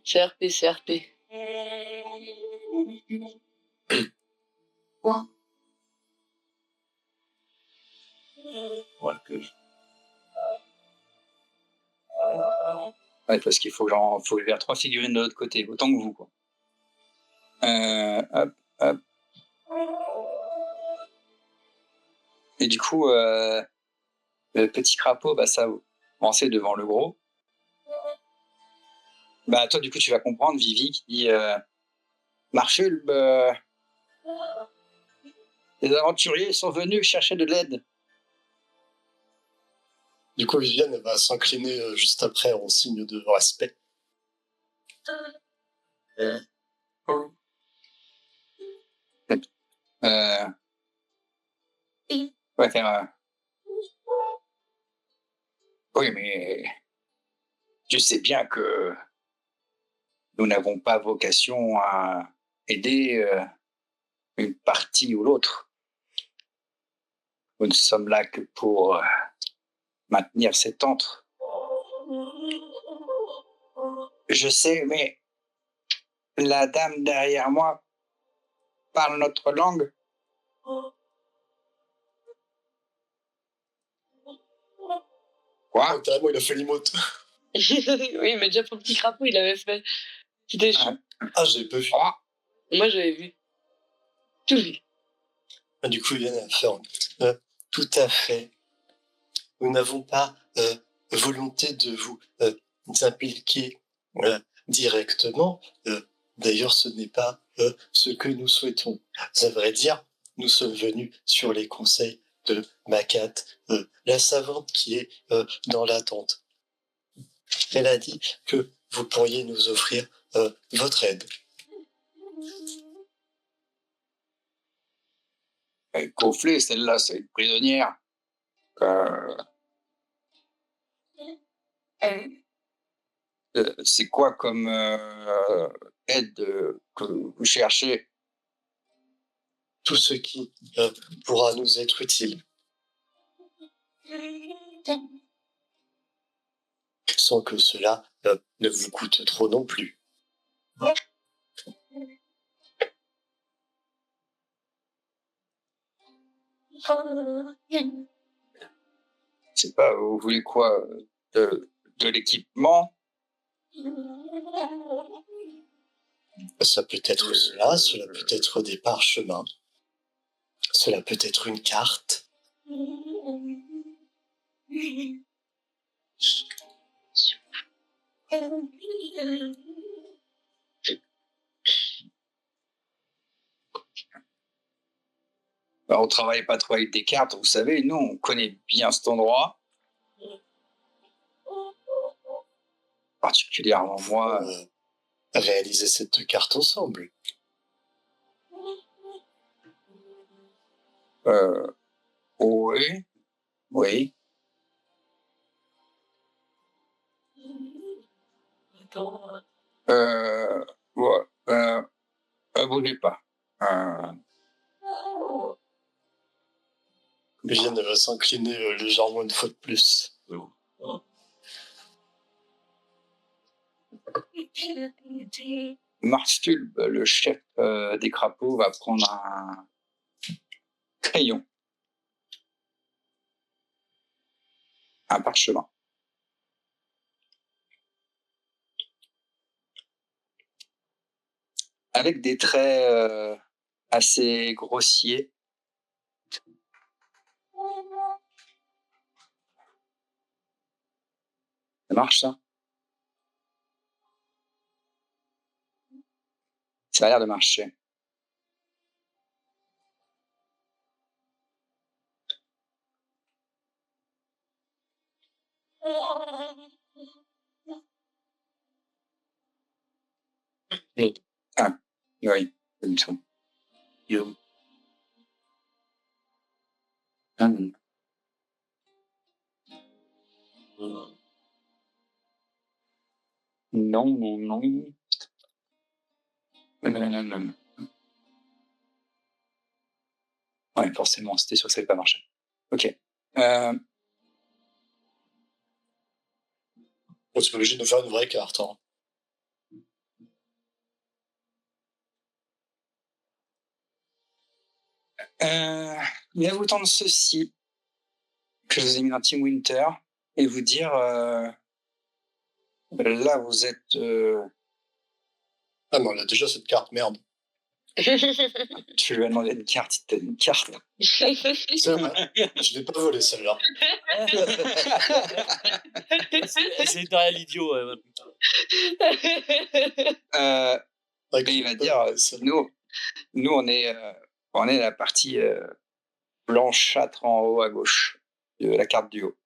CRP, CRP. voilà que je... Ouais, parce qu'il faut vers 3 figurines de l'autre côté, autant que vous, quoi. Hop, hop. Et du coup, le petit crapaud, bah, ça va avancer devant le gros. Bah, toi, du coup, tu vas comprendre, Vivi, qui dit Marfulbe, les aventuriers sont venus chercher de l'aide. Du coup, Viviane elle va s'incliner juste après en signe de respect. Ouais, faire. Oui, mais je sais bien que nous n'avons pas vocation à aider une partie ou l'autre. Nous ne sommes là que pour maintenir cet antre. Je sais, mais la dame derrière moi parle notre langue. Quoi? Ah, carrément, il a fait l'imote. Oui, mais déjà pour le petit crapaud, il avait fait. C'était chaud. Ah, j'avais pas vu. Quoi? Moi, j'avais vu. Tout vu. Ah, du coup, Viviane va faire tout à fait. Nous n'avons pas volonté de vous impliquer directement. D'ailleurs, ce n'est pas ce que nous souhaitons. À vrai dire, nous sommes venus sur les conseils de Macat, la savante qui est dans l'attente. Elle a dit que vous pourriez nous offrir votre aide. Cofflet, celle-là, c'est une prisonnière. C'est quoi comme aide que vous cherchez? Tout ce qui pourra nous être utile. Sans que cela ne vous coûte trop non plus. C'est pas, vous voulez quoi? De l'équipement? Ça peut être cela peut être des parchemins, cela peut être une carte. Bah, on travaille pas trop avec des cartes, vous savez, nous, on connaît bien cet endroit. Particulièrement moi. Réaliser cette carte ensemble. Oui, oui. Ouais, bougez pas. Vienne va s'incliner légèrement une fois de plus. Marstulbe, le chef des crapauds, va prendre un crayon, un parchemin. Avec des traits assez grossiers. Ça marche, ça? Ça a l'air de marcher. Ah, oui, pas du tout. Ah, non. Non, non, non. Non. Ouais, forcément, c'était sûr que ça n'allait pas marcher. Ok. On est obligé de nous faire une vraie carte. Hein. Il va vous tendre ceci, que je vous ai mis dans Team Winter, et vous dire là, vous êtes. Ah, mais on a déjà cette carte, merde. Tu lui as demandé une carte, il te donne une carte. C'est vrai, je l'ai pas volée celle-là. C'est derrière l'idiot. Et il va dire nous, on est la partie blanchâtre en haut à gauche de la carte du haut.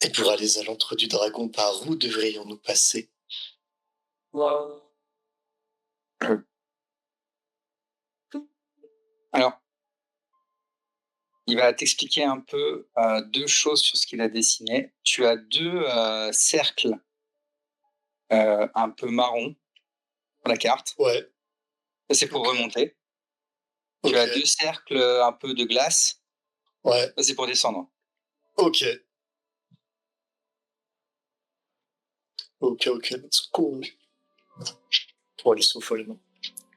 Et pour aller à l'entre du dragon, par où devrions-nous passer? Alors, il va t'expliquer un peu deux choses sur ce qu'il a dessiné. Tu as deux cercles un peu marron sur la carte. Ouais. Ça, c'est pour remonter. Ok. Tu as deux cercles un peu de glace. Ouais. Ça, c'est pour descendre. Ok. Ok, let's go. Pour aller sous follement.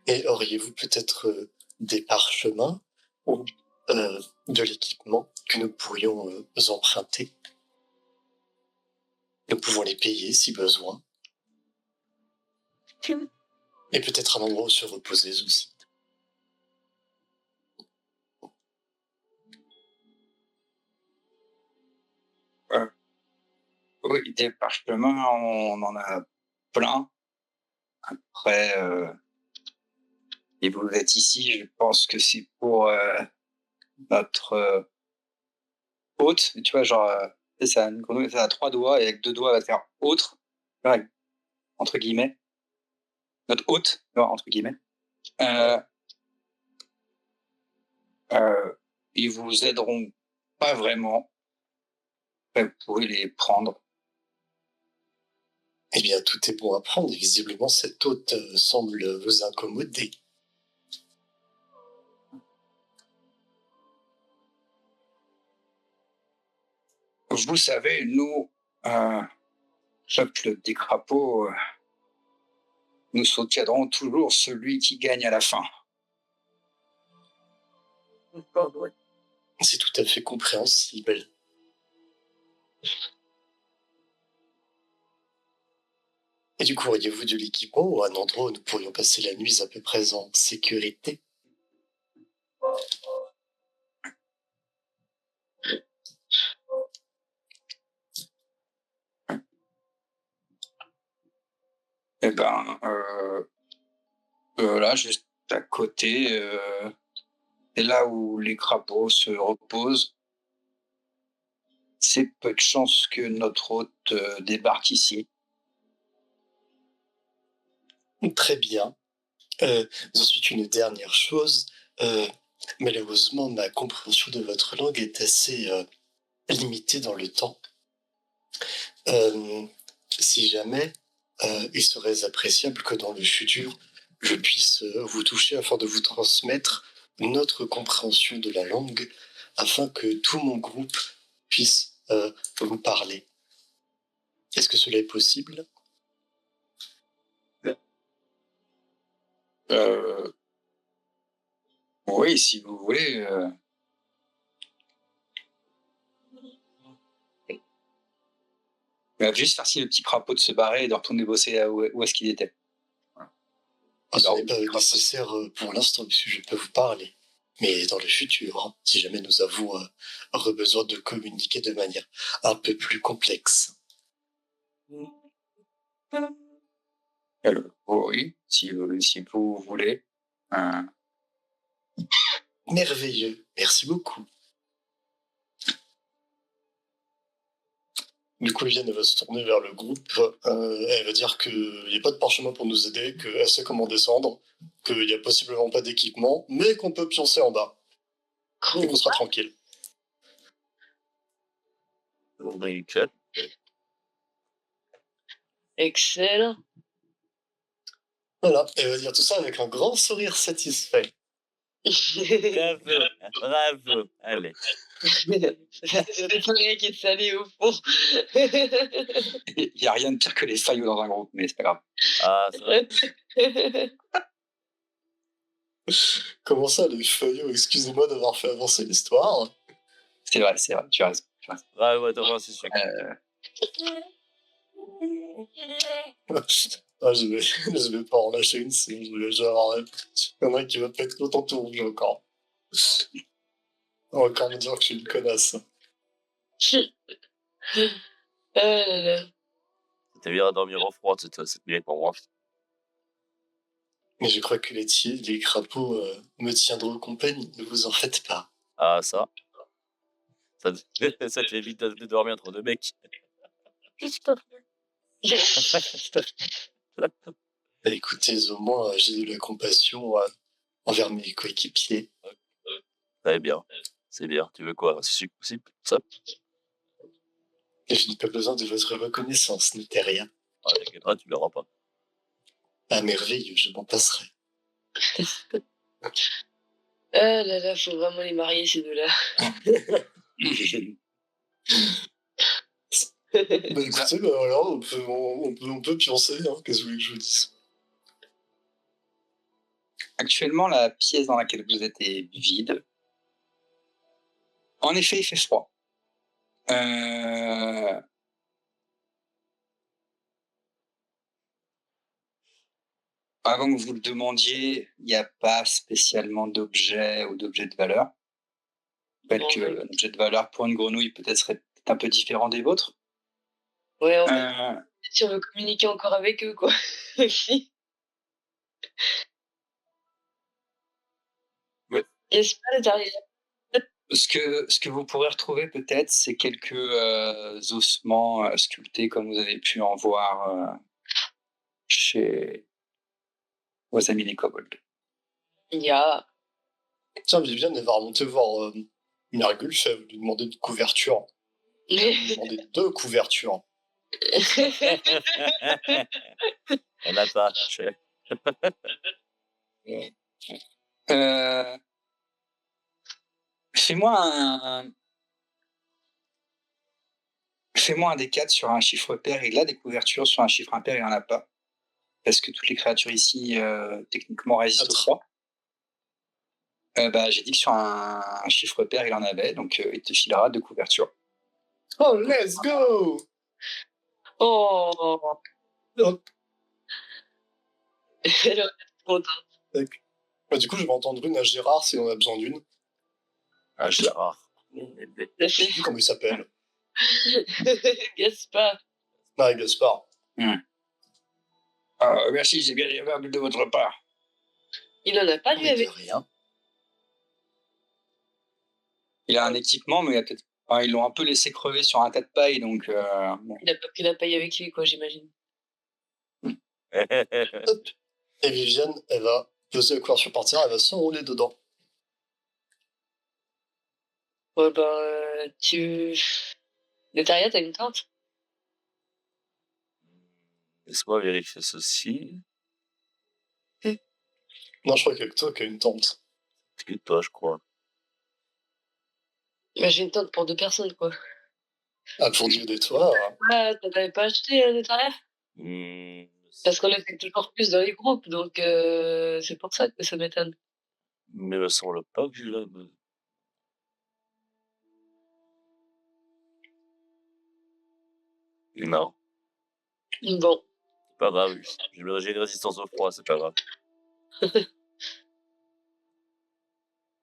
Et auriez-vous peut-être des parchemins ou de l'équipement que nous pourrions emprunter? Nous pouvons les payer si besoin. Et peut-être un endroit où se reposer aussi. Oui, des parchemins, on en a plein. Après, et vous êtes ici, je pense que c'est pour notre hôte. Tu vois, genre, c'est ça, une grenouille, ça a 3 doigts et avec 2 doigts, elle va faire autre, ouais, entre guillemets. Notre hôte, tu vois, entre guillemets. Ils vous aideront pas vraiment. Après, vous pouvez les prendre. Eh bien, tout est bon à prendre. Visiblement, cet hôte semble vous incommoder. Vous savez, nous, peuple des crapauds, nous soutiendrons toujours celui qui gagne à la fin. C'est tout à fait compréhensible. Et du coup, auriez-vous de l'équipement ou un endroit où nous pourrions passer la nuit à peu près en sécurité? Eh ben, là, juste à côté, c'est là où les crapauds se reposent. C'est peu de chance que notre hôte débarque ici. Très bien. Ensuite, une dernière chose. Malheureusement, ma compréhension de votre langue est assez limitée dans le temps. Si jamais il serait appréciable que dans le futur, je puisse vous toucher afin de vous transmettre notre compréhension de la langue afin que tout mon groupe puisse vous parler. Est-ce que cela est possible? Oui, si vous voulez. Il va juste faire signe le petit crapaud de se barrer et de retourner bosser là où est-ce qu'il était. Ce Alors, n'est pas nécessaire pour l'instant, puisque je peux vous parler. Mais dans le futur, hein, si jamais nous avons besoin de communiquer de manière un peu plus complexe. oui, si vous voulez. Merveilleux, merci beaucoup. Du coup, Viviane va se tourner vers le groupe. Elle va dire qu'il n'y a pas de parchemin pour nous aider, qu'elle sait comment descendre, qu'il n'y a possiblement pas d'équipement, mais qu'on peut pioncer en bas. Et qu'on sera tranquille. Excellent. Voilà, elle va dire tout ça avec un grand sourire satisfait. Bravo, bravo. Allez. C'est pas rien qui est salé au fond. Il n'y a rien de pire que les faillots dans un groupe, mais c'est pas grave. Ah, ça. Comment ça, les feuillots? Excusez-moi d'avoir fait avancer l'histoire. C'est vrai, tu as raison. Ouais, attends, c'est sûr. Je vais pas en lâcher une, sinon je vais avoir... Il y en a qui va pas être content tout rouge encore. On va encore me dire que je suis une connasse. T'as bien à dormir en froid cette nuit pour moi. Mais je crois que les crapauds me tiendront compagnie, ne vous en faites pas. Ah, ça. Ça te fait vite de dormir entre deux mecs. Écoutez, au moins, j'ai de la compassion envers mes coéquipiers. C'est bien. C'est bien. Tu veux quoi? C'est possible, ça? Et je n'ai pas besoin de votre reconnaissance, n'était rien. Ah, t'inquiète pas, tu l'auras pas. À merveille, je m'en passerai. Ah là là, faut vraiment les marier ces deux-là. Bah écoutez, bah voilà, on peut pioncer, hein, qu'est-ce que vous voulez que je vous dise? Actuellement, la pièce dans laquelle vous êtes est vide. En effet, il fait froid. Avant que vous le demandiez, il n'y a pas spécialement d'objet ou d'objet de valeur. Peut-être qu'un objet de valeur pour une grenouille peut-être serait un peu différent des vôtres. Ouais, en fait, si on veut communiquer encore avec eux, quoi. Aussi. Ouais. Est-ce pas derrière? Ce que vous pourrez retrouver peut-être, c'est quelques ossements sculptés comme vous avez pu en voir chez vos amis les kobolds. Il y a. Tiens, Viviane, elle va remonter voir Nergulf, elle va lui demander une couverture. Elle va lui demander 2 couvertures. Elle n'a pas. Fais-moi un D4 sur un chiffre pair. Il a des couvertures, sur un chiffre impair, il n'y en a pas. Parce que toutes les créatures ici, techniquement, résistent au froid. J'ai dit que sur un chiffre pair, il en avait, donc il te filera 2 couvertures. Oh, let's go! Oh. Elle est contente. Bah, du coup, je vais entendre une à Gérard si on a besoin d'une. Ah, Gérard. Je sais plus comment il s'appelle. Gaspard. Ah, Gaspard. Merci, c'est bien aimable de votre part. Il en a pas, lui, Mais de avec. rien. Il a un équipement, mais ils l'ont un peu laissé crever sur un tas de paille, donc bon. Il a pas pris la paille avec lui, quoi, j'imagine. Et Viviane, elle va poser la couverture par terre, elle va s'enrouler dedans. Ouais, ben, Netaria, t'as une tente? Laisse-moi vérifier ceci. Non, je crois qu'il y a que toi qui as une tente. que toi, je crois. J'ai une tente pour 2 personnes, quoi. Ah, pour Dieu des toits. Ah, tu avais pas acheté, Netherrier? Mmh, Parce qu'on était toujours plus dans les groupes, donc c'est pour ça que ça m'étonne. mais me semble pas que je l'ai. Non, Bon, c'est pas grave. J'ai une résistance au froid, c'est pas grave.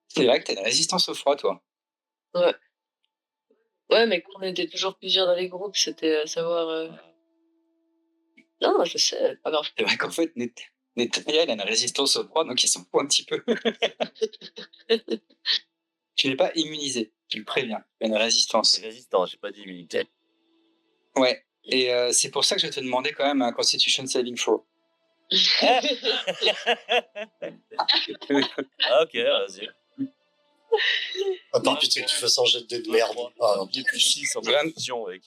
C'est vrai que t'as une résistance au froid, toi. ouais. Ouais, mais quand on était toujours plusieurs dans les groupes, c'était à savoir, non, je sais, pas grave. C'est vrai qu'en fait, Netalia, elle a une résistance au froid, donc il s'en fout un petit peu. Tu n'es pas immunisé, tu le préviens. Tu as une résistance. C'est résistant, j'ai pas d'immunité. Ouais. Et c'est pour ça que je te demandais quand même un Constitution Saving Throw. Ah, ok, vas-y. À part pitié que tu fasses un jet de dés de merde. Ah, J'ai plus 6 en Vraiment. constitution, mec.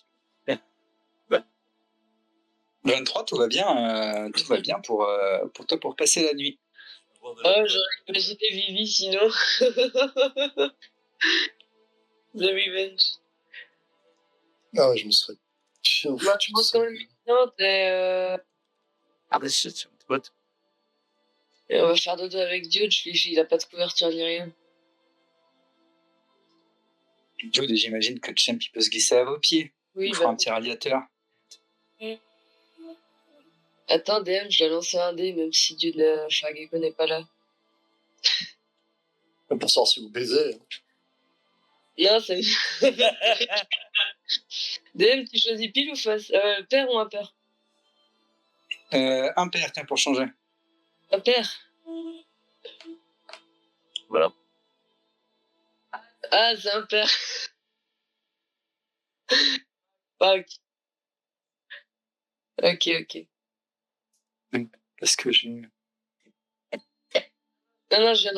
23, tout va bien pour toi pour passer la nuit. Oh, j'aurais imaginé Vivi sinon. The Revenge. Ah ouais, je me serais. Bah, je pense quand même bien, Ah, mais shit, what? et on va faire dodo avec Dude, il a pas de couverture ni rien. Jude, j'imagine que Champ il peut se glisser à vos pieds. Oui, Il fera bah. un petit radiateur. Attends, DM, je dois lancer un dé, même si Dude, Shageko n'est pas là. Pour savoir si vous baisez. Non, c'est. DM, tu choisis pile ou face? Pair ou impair? Un père, tiens, pour changer. Impair. Voilà. Ah, c'est impair. Fuck. Ok. Parce que j'ai. Non, je viens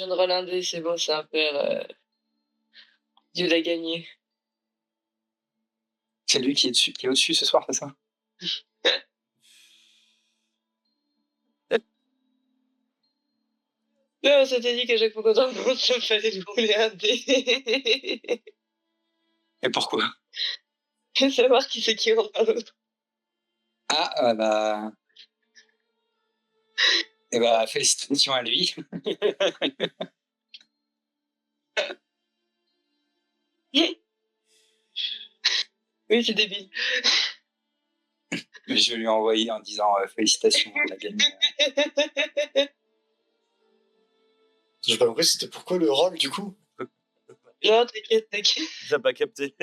de roller un dé, c'est bon, c'est impair. Dude a gagné. C'est lui qui est au-dessus ce soir, c'est ça? Non, on s'était dit qu'à chaque fois qu'on commence, il fallait lui rouler un dé. Et pourquoi? Savoir qui c'est qui rentre à l'autre. Ah, bah. Eh bah, félicitations à lui. Oui, c'est débile. Je vais lui envoyer en disant félicitations, on a gagné. J'ai pas compris, c'était pourquoi le rôle du coup? Non, t'inquiète. T'as pas capté.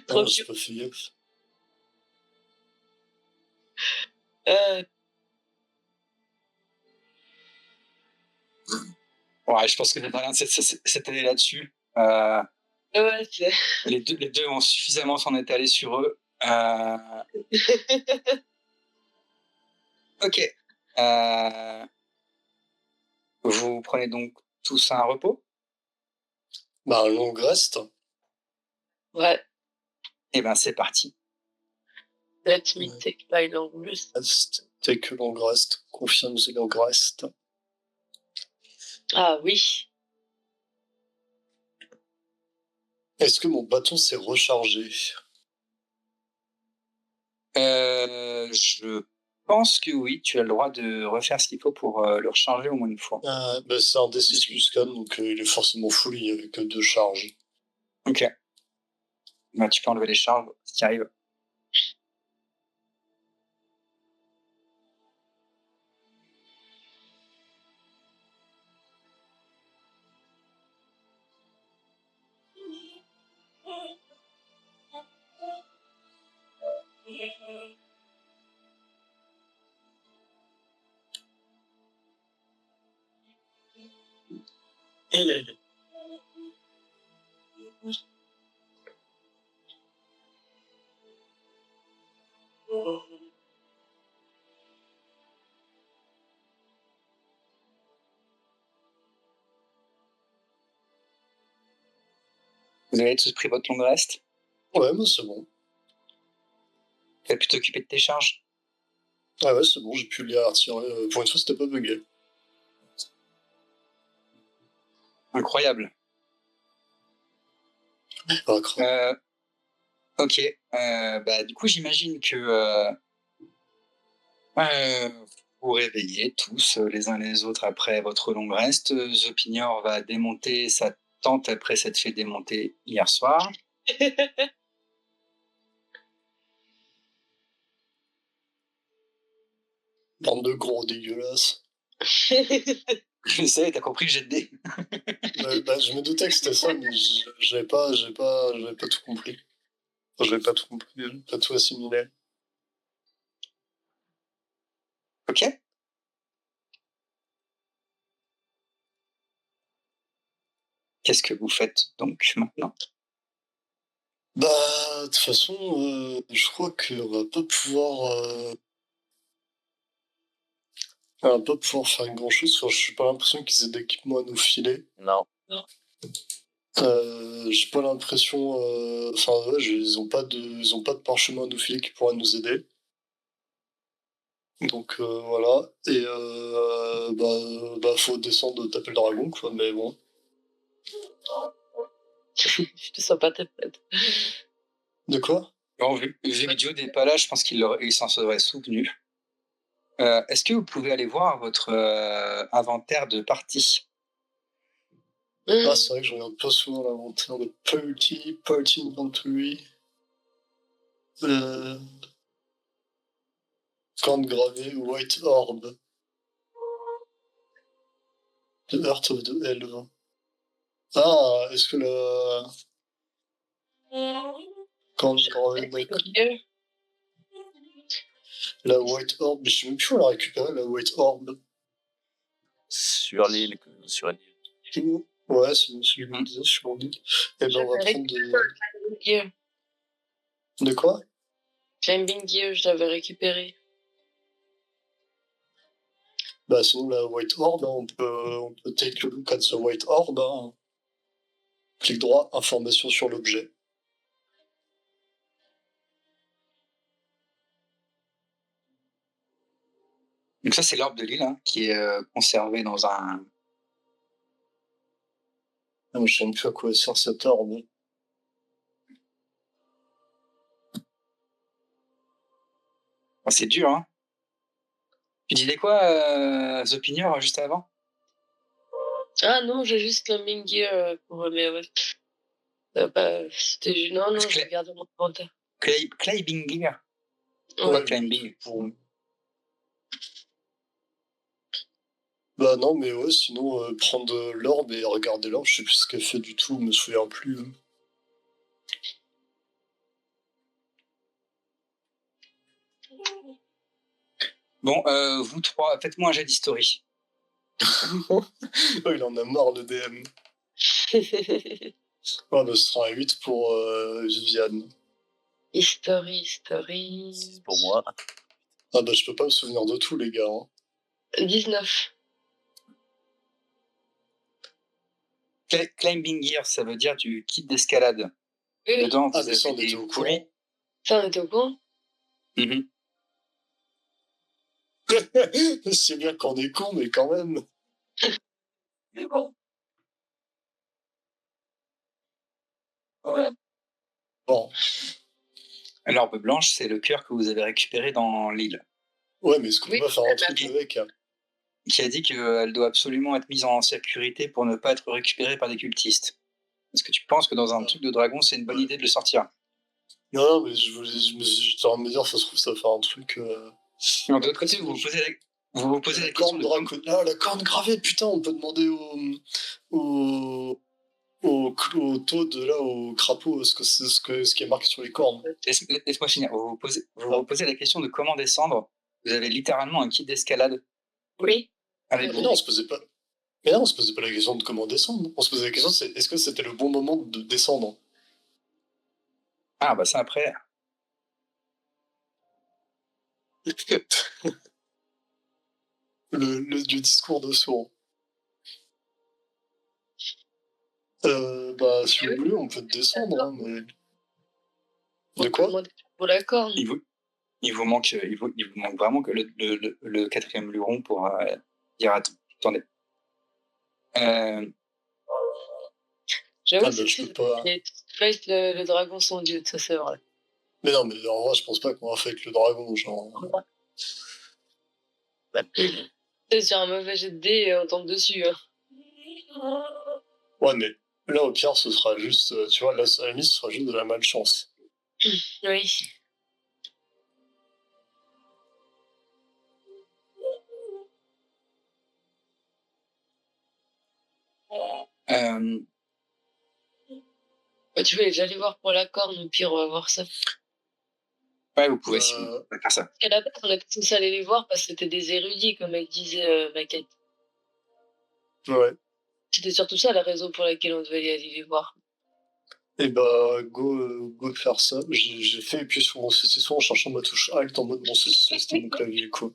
Trop Ah, j'ai cute. pas fait gaffe. Ouais, je pense que rien cette année là-dessus. Ouais, c'est. Les deux ont suffisamment s'en étalé sur eux. Ok. Vous prenez donc tous un repos? Bah, un long reste. Ouais, Eh ben, c'est parti. let me take my long rest. Reste. Take a long rest. Confirme the long rest. Ah oui. Est-ce que mon bâton s'est rechargé? Je pense que oui, tu as le droit de refaire ce qu'il faut pour le recharger au moins une fois. Bah, c'est un D6 plus 4, donc il est forcément full, il n'y avait que 2 charges. Ok. Bah, tu peux enlever les charges, ce qui arrive. Vous avez tous pris votre long rest? Ouais, bah, c'est bon. Tu as pu t'occuper de tes charges? Ah ouais, c'est bon, j'ai pu les retirer. Pour une fois, c'était pas bugué. Incroyable. Vaincre. Ok. Du coup, j'imagine que vous réveillez tous les uns les autres après votre long reste. Zopignor va démonter sa tente après s'être fait démonter hier soir. Bande de gros dégueulasses. Je sais, t'as compris le jet de dés. Je me doutais que c'était ça, mais j'avais pas tout compris. Enfin, j'avais pas tout compris, j'avais pas tout assimilé. Ok. Qu'est-ce que vous faites donc maintenant? De toute façon, je crois qu'on va pas pouvoir. On va pas pouvoir faire grand chose. Enfin, j'ai pas l'impression qu'ils aient d'équipement à nous filer. Non. J'ai pas l'impression. Enfin, ouais, ils ont pas de parchemin à nous filer qui pourra nous aider. Donc voilà. Et faut descendre taper le dragon, quoi. Mais bon. Je te sens pas très prête. De quoi? Bon, vu que Jude n'est pas là, je pense qu'il s'en serait souvenu. Est-ce que vous pouvez aller voir votre inventaire de partie? Ah, c'est vrai que je regarde pas souvent l'inventaire de Party Inventory. Corne gravée, White Orb. The Heart of the Elves. Ah, est-ce que la corne gravée, la White Orb, je sais même plus où la récupérer, la White Orb. Sur l'île. Ouais, c'est ce que je me disais sur l'île. Et ben, on va prendre de quoi? Climbing Gear, je l'avais récupéré. Bah, sinon, la White Orb, hein, on peut take a look at the White Orb. Hein. Clic droit, information sur l'objet. Donc ça, c'est l'orbe de l'île, hein, qui est conservé dans un... Ah, je sais même plus à quoi sert cette orbe. C'est dur, hein. Tu disais quoi, Zopignor, juste avant? Ah non, j'ai juste Climbing Gear pour mais ouais. C'était non, je regarde mon inventaire. Climbing Gear. Pourquoi climbing? Bah non, mais ouais, sinon, prendre l'orbe et regarder l'orbe, je sais plus ce qu'elle fait du tout, je me souviens plus. Hein. Bon, vous trois, faites-moi un jet d'historie. Oh, il en a marre, le DM. Ah, bah, ce sera un 8 pour Viviane. History. 6 pour moi. Ah bah, je peux pas me souvenir de tout, les gars. Hein. 19. Climbing Gear, ça veut dire du kit d'escalade. Oui. Dedans, vous mais ça, on avez était des au poulies. courant. Ça, on était au courant? C'est bien qu'on est con, mais quand même. Mais bon. Ouais. Bon. L'orbe blanche, c'est le cœur que vous avez récupéré dans l'île. Ouais, mais est-ce qu'on peut pas faire un truc avec? Qui a dit qu'elle doit absolument être mise en sécurité pour ne pas être récupérée par des cultistes. Est-ce que tu penses que dans un truc de dragon, c'est une bonne idée de le sortir? Non, mais j'étais en train de me dire, ça se trouve, ça va faire un truc... De l'autre côté, vous vous posez la question de... Ah, la corne gravée, putain, on peut demander au taux de là, au crapaud, ce qui est marqué sur les cornes. Laisse-moi finir. Vous vous posez la question de comment descendre. Vous avez littéralement un kit d'escalade. Oui. Avec Mais non, on se posait pas. Mais non, on se posait pas la question de comment descendre. On se posait la question, est-ce que c'était le bon moment de descendre? Ah, bah ça après. le discours de sourd. Si vous voulez, on peut descendre, hein, mais... De quoi? Pour la corne. Il vous manque vraiment que le quatrième luron pour dire attendez. J'avoue, Ah, c'est bah, je peux triste. pas. Et Fight le dragon sans dieu, ça c'est vrai. Mais non, mais en vrai, je pense pas qu'on va faire avec le dragon, genre. Bah, C'est sur un mauvais jet de dés et on tombe dessus. Hein. Ouais, mais là, au pire, ce sera juste. Tu vois, là, à la limite, ce sera juste de la malchance. Oui. Euh, Bah, tu veux, j'allais voir pour la corne, au pire, on va voir ça. ouais, vous pouvez si vous Euh, voulez faire ça. Parce qu'à la base, on était tous allés les voir parce que c'était des érudits, comme elle disait Maquette. ouais. C'était surtout ça la raison pour laquelle on devait aller les voir. Et bah, go faire ça. J'ai fait appuyer sur mon saucisson en cherchant ma touche Alt en mode mon saucisson, c'était mon clavier, quoi.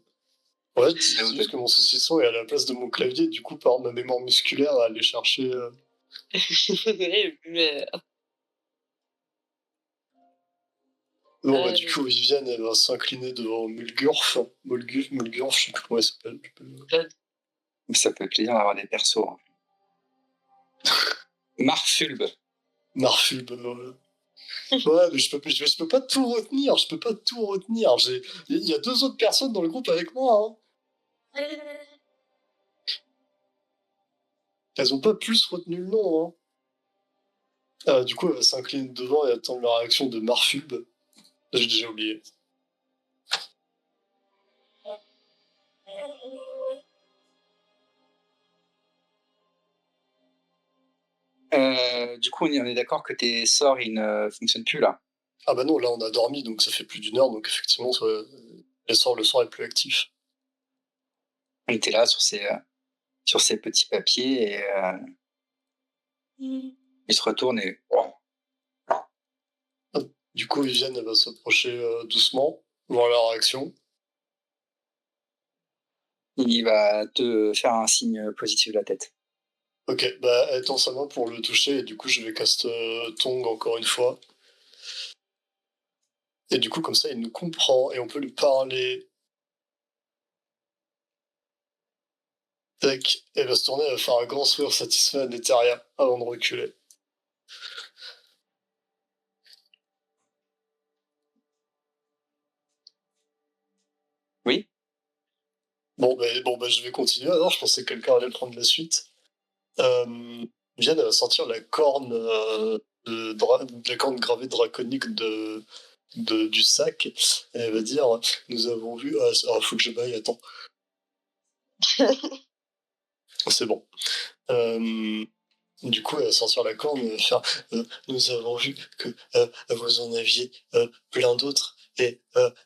Ouais, c'est juste que mon saucisson est à la place de mon clavier, du coup, par ma mémoire musculaire, à aller chercher. Mais, Bon, bah, du coup, Viviane, elle va s'incliner devant Mulgurf, je sais plus comment elle s'appelle. Ça fait plaisir d'avoir des persos. Hein. Marfulbe. Marfub, voilà. Ouais, mais je peux pas tout retenir, Il y a 2 autres personnes dans le groupe avec moi, hein. Elles ont pas plus retenu le nom, hein. Ah, du coup, elle va s'incliner devant et attendre la réaction de Marfub. J'ai déjà oublié. Du coup, on est d'accord que tes sorts, ils ne fonctionnent plus là. Ah bah non, là on a dormi, donc ça fait plus d'1 heure, donc effectivement, le sort est plus actif. On était là sur ces petits papiers et il se retourne et Du coup, Viviane, elle va s'approcher doucement, voir la réaction. il va te faire un signe positif de la tête. Ok, bah elle tend sa main pour le toucher, et du coup, je vais cast Tongue encore une fois. Et du coup, comme ça, il nous comprend, et on peut lui parler. Tac, elle va se tourner, elle va faire un grand sourire satisfait à Neteria avant de reculer. Oui. Bon, bah, je vais continuer alors, je pensais que quelqu'un allait prendre la suite. Viviane, elle va sortir la corne, la corne gravée draconique du sac. Et elle va dire, nous avons vu... Ah, faut que je baille, attends. C'est bon. Du coup, elle va sortir la corne et va faire, nous avons vu que vous en aviez plein d'autres et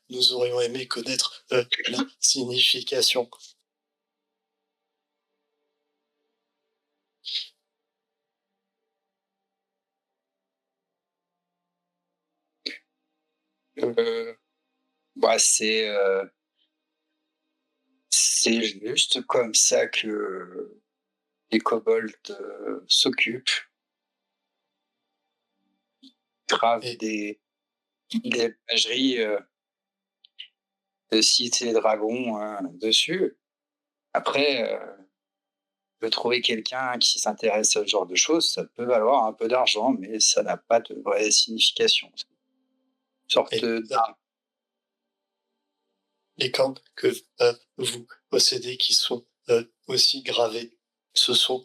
nous aurions aimé connaître la signification. Bah, c'est juste comme ça que les kobolds s'occupent, gravent Et- des imageries de citer les dragons dessus. Après, de trouver quelqu'un qui s'intéresse à ce genre de choses, ça peut valoir un peu d'argent, mais ça n'a pas de vraie signification. C'est une sorte et d'arme. les cornes que vous possédez qui sont aussi gravées, ce sont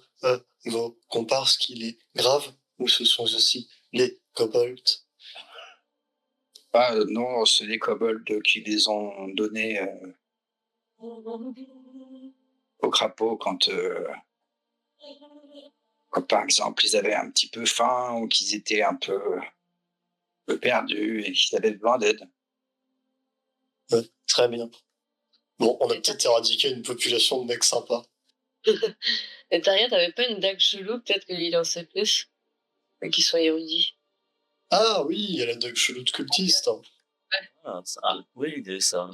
vos comparses qui les gravent ou ce sont aussi les kobolds? Non, c'est les kobolds qui les ont donnés au crapaud quand, par exemple, ils avaient un petit peu faim ou qu'ils étaient un peu perdus et qu'ils avaient besoin d'aide. Très bien. Bon, on a peut-être éradiqué une population de mecs sympas. Et Taria, t'avais pas une dague chelou, peut-être que lui en sait plus, qu'il soit érudit. Ah oui, il y a la dague chelou de cultiste. oui, il est ça.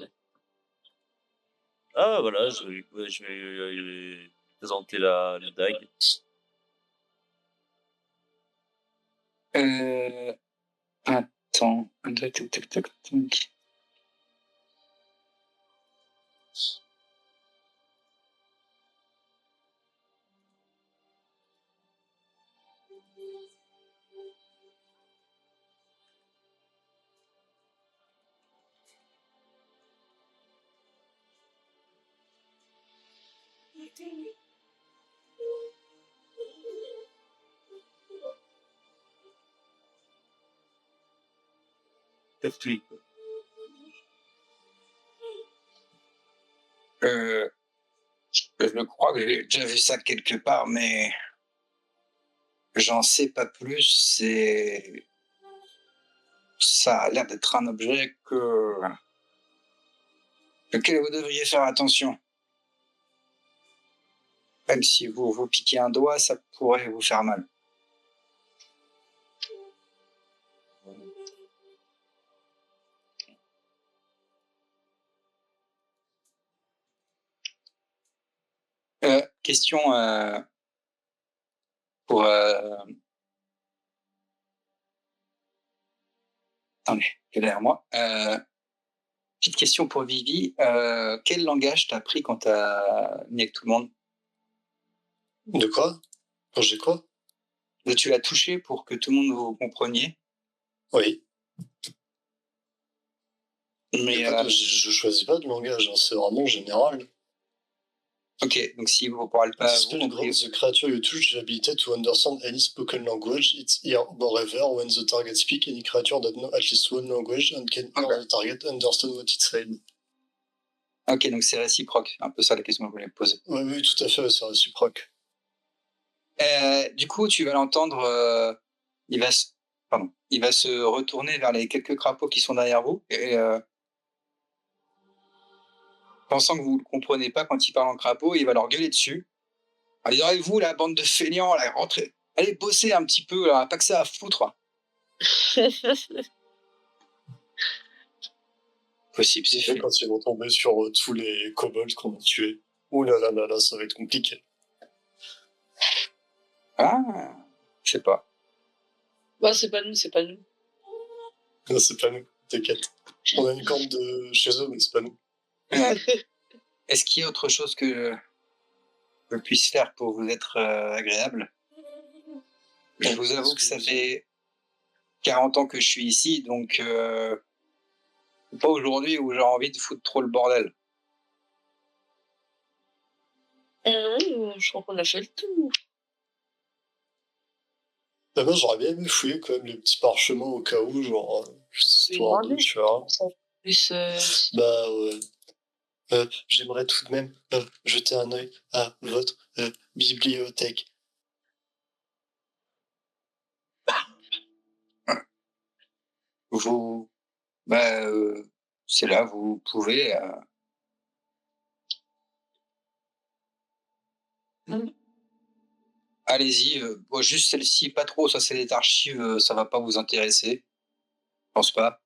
Ah, voilà, je vais présenter la dague. Attends. Tac, tac, tac, tac, tac. Teftuik. Je crois que j'ai déjà vu ça quelque part, mais j'en sais pas plus. Ça a l'air d'être un objet auquel vous devriez faire attention. Même si vous vous piquez un doigt, ça pourrait vous faire mal. Question pour... Attendez, derrière moi. Petite question pour Vivi. Quel langage t'as appris quand t'as mis avec tout le monde? De quoi? Quand j'ai quoi? Tu l'as touché pour que tout le monde vous compreniez? Oui. Mais Je choisis pas de langage, hein, c'est vraiment général. ok, donc si vous ne parlez pas, The spell grants the creature you touch the ability to understand any spoken language. It's here forever when the target speaks any creature that knows at least one language and can hear the target understand what it said. Ok, donc c'est réciproque. Un peu ça la question que je voulais poser. Oui, tout à fait, c'est réciproque. Du coup, tu vas l'entendre. Il va se retourner vers les quelques crapauds qui sont derrière vous et pensant que vous ne le comprenez pas quand il parle en crapaud, il va leur gueuler dessus. En disant, vous, la bande de feignants, là, rentrez, allez bosser un petit peu, là, pas que ça à foutre. Possible, c'est fait. Quand ils vont tomber sur tous les kobolds qu'on a tués. Ouh là là là là, ça va être compliqué. Ah, je sais pas. Bah, c'est pas nous, c'est pas nous. Non, c'est pas nous, t'inquiète. On a une corde de chez eux, mais c'est pas nous. Est-ce qu'il y a autre chose que je puisse faire pour vous être agréable? Je vous avoue que ça fait 40 ans que je suis ici, donc pas aujourd'hui où j'ai envie de foutre trop le bordel. Je crois qu'on a fait le tour. Moi, j'aurais bien aimé fouiller quand même les petits parchemins au cas où, genre, histoire de, tu vois. Plus, Bah ouais. J'aimerais tout de même jeter un œil à votre bibliothèque. Vous, c'est là, vous pouvez. Allez-y, juste celle-ci, pas trop, ça c'est des archives, ça va pas vous intéresser. Je pense pas.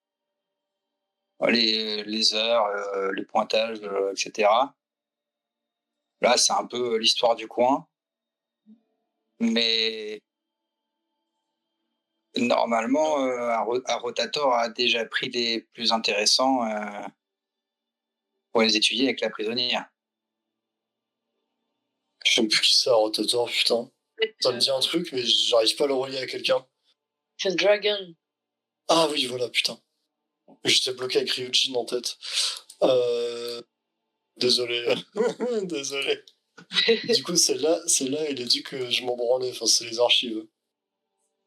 Les heures, les pointages, etc. Là, c'est un peu l'histoire du coin. Mais normalement, un rotator a déjà pris les plus intéressants pour les étudier avec la prisonnière. Je sais plus qui c'est, Rotator, putain. Ça me dit un truc, mais j'arrive pas à le relier à quelqu'un. c'est le Dragon. Ah oui, voilà, putain. J'étais bloqué avec Ryujin en tête. Désolé. Désolé. Du coup, celle-là, il a dit que je m'en branlais. Enfin, c'est les archives.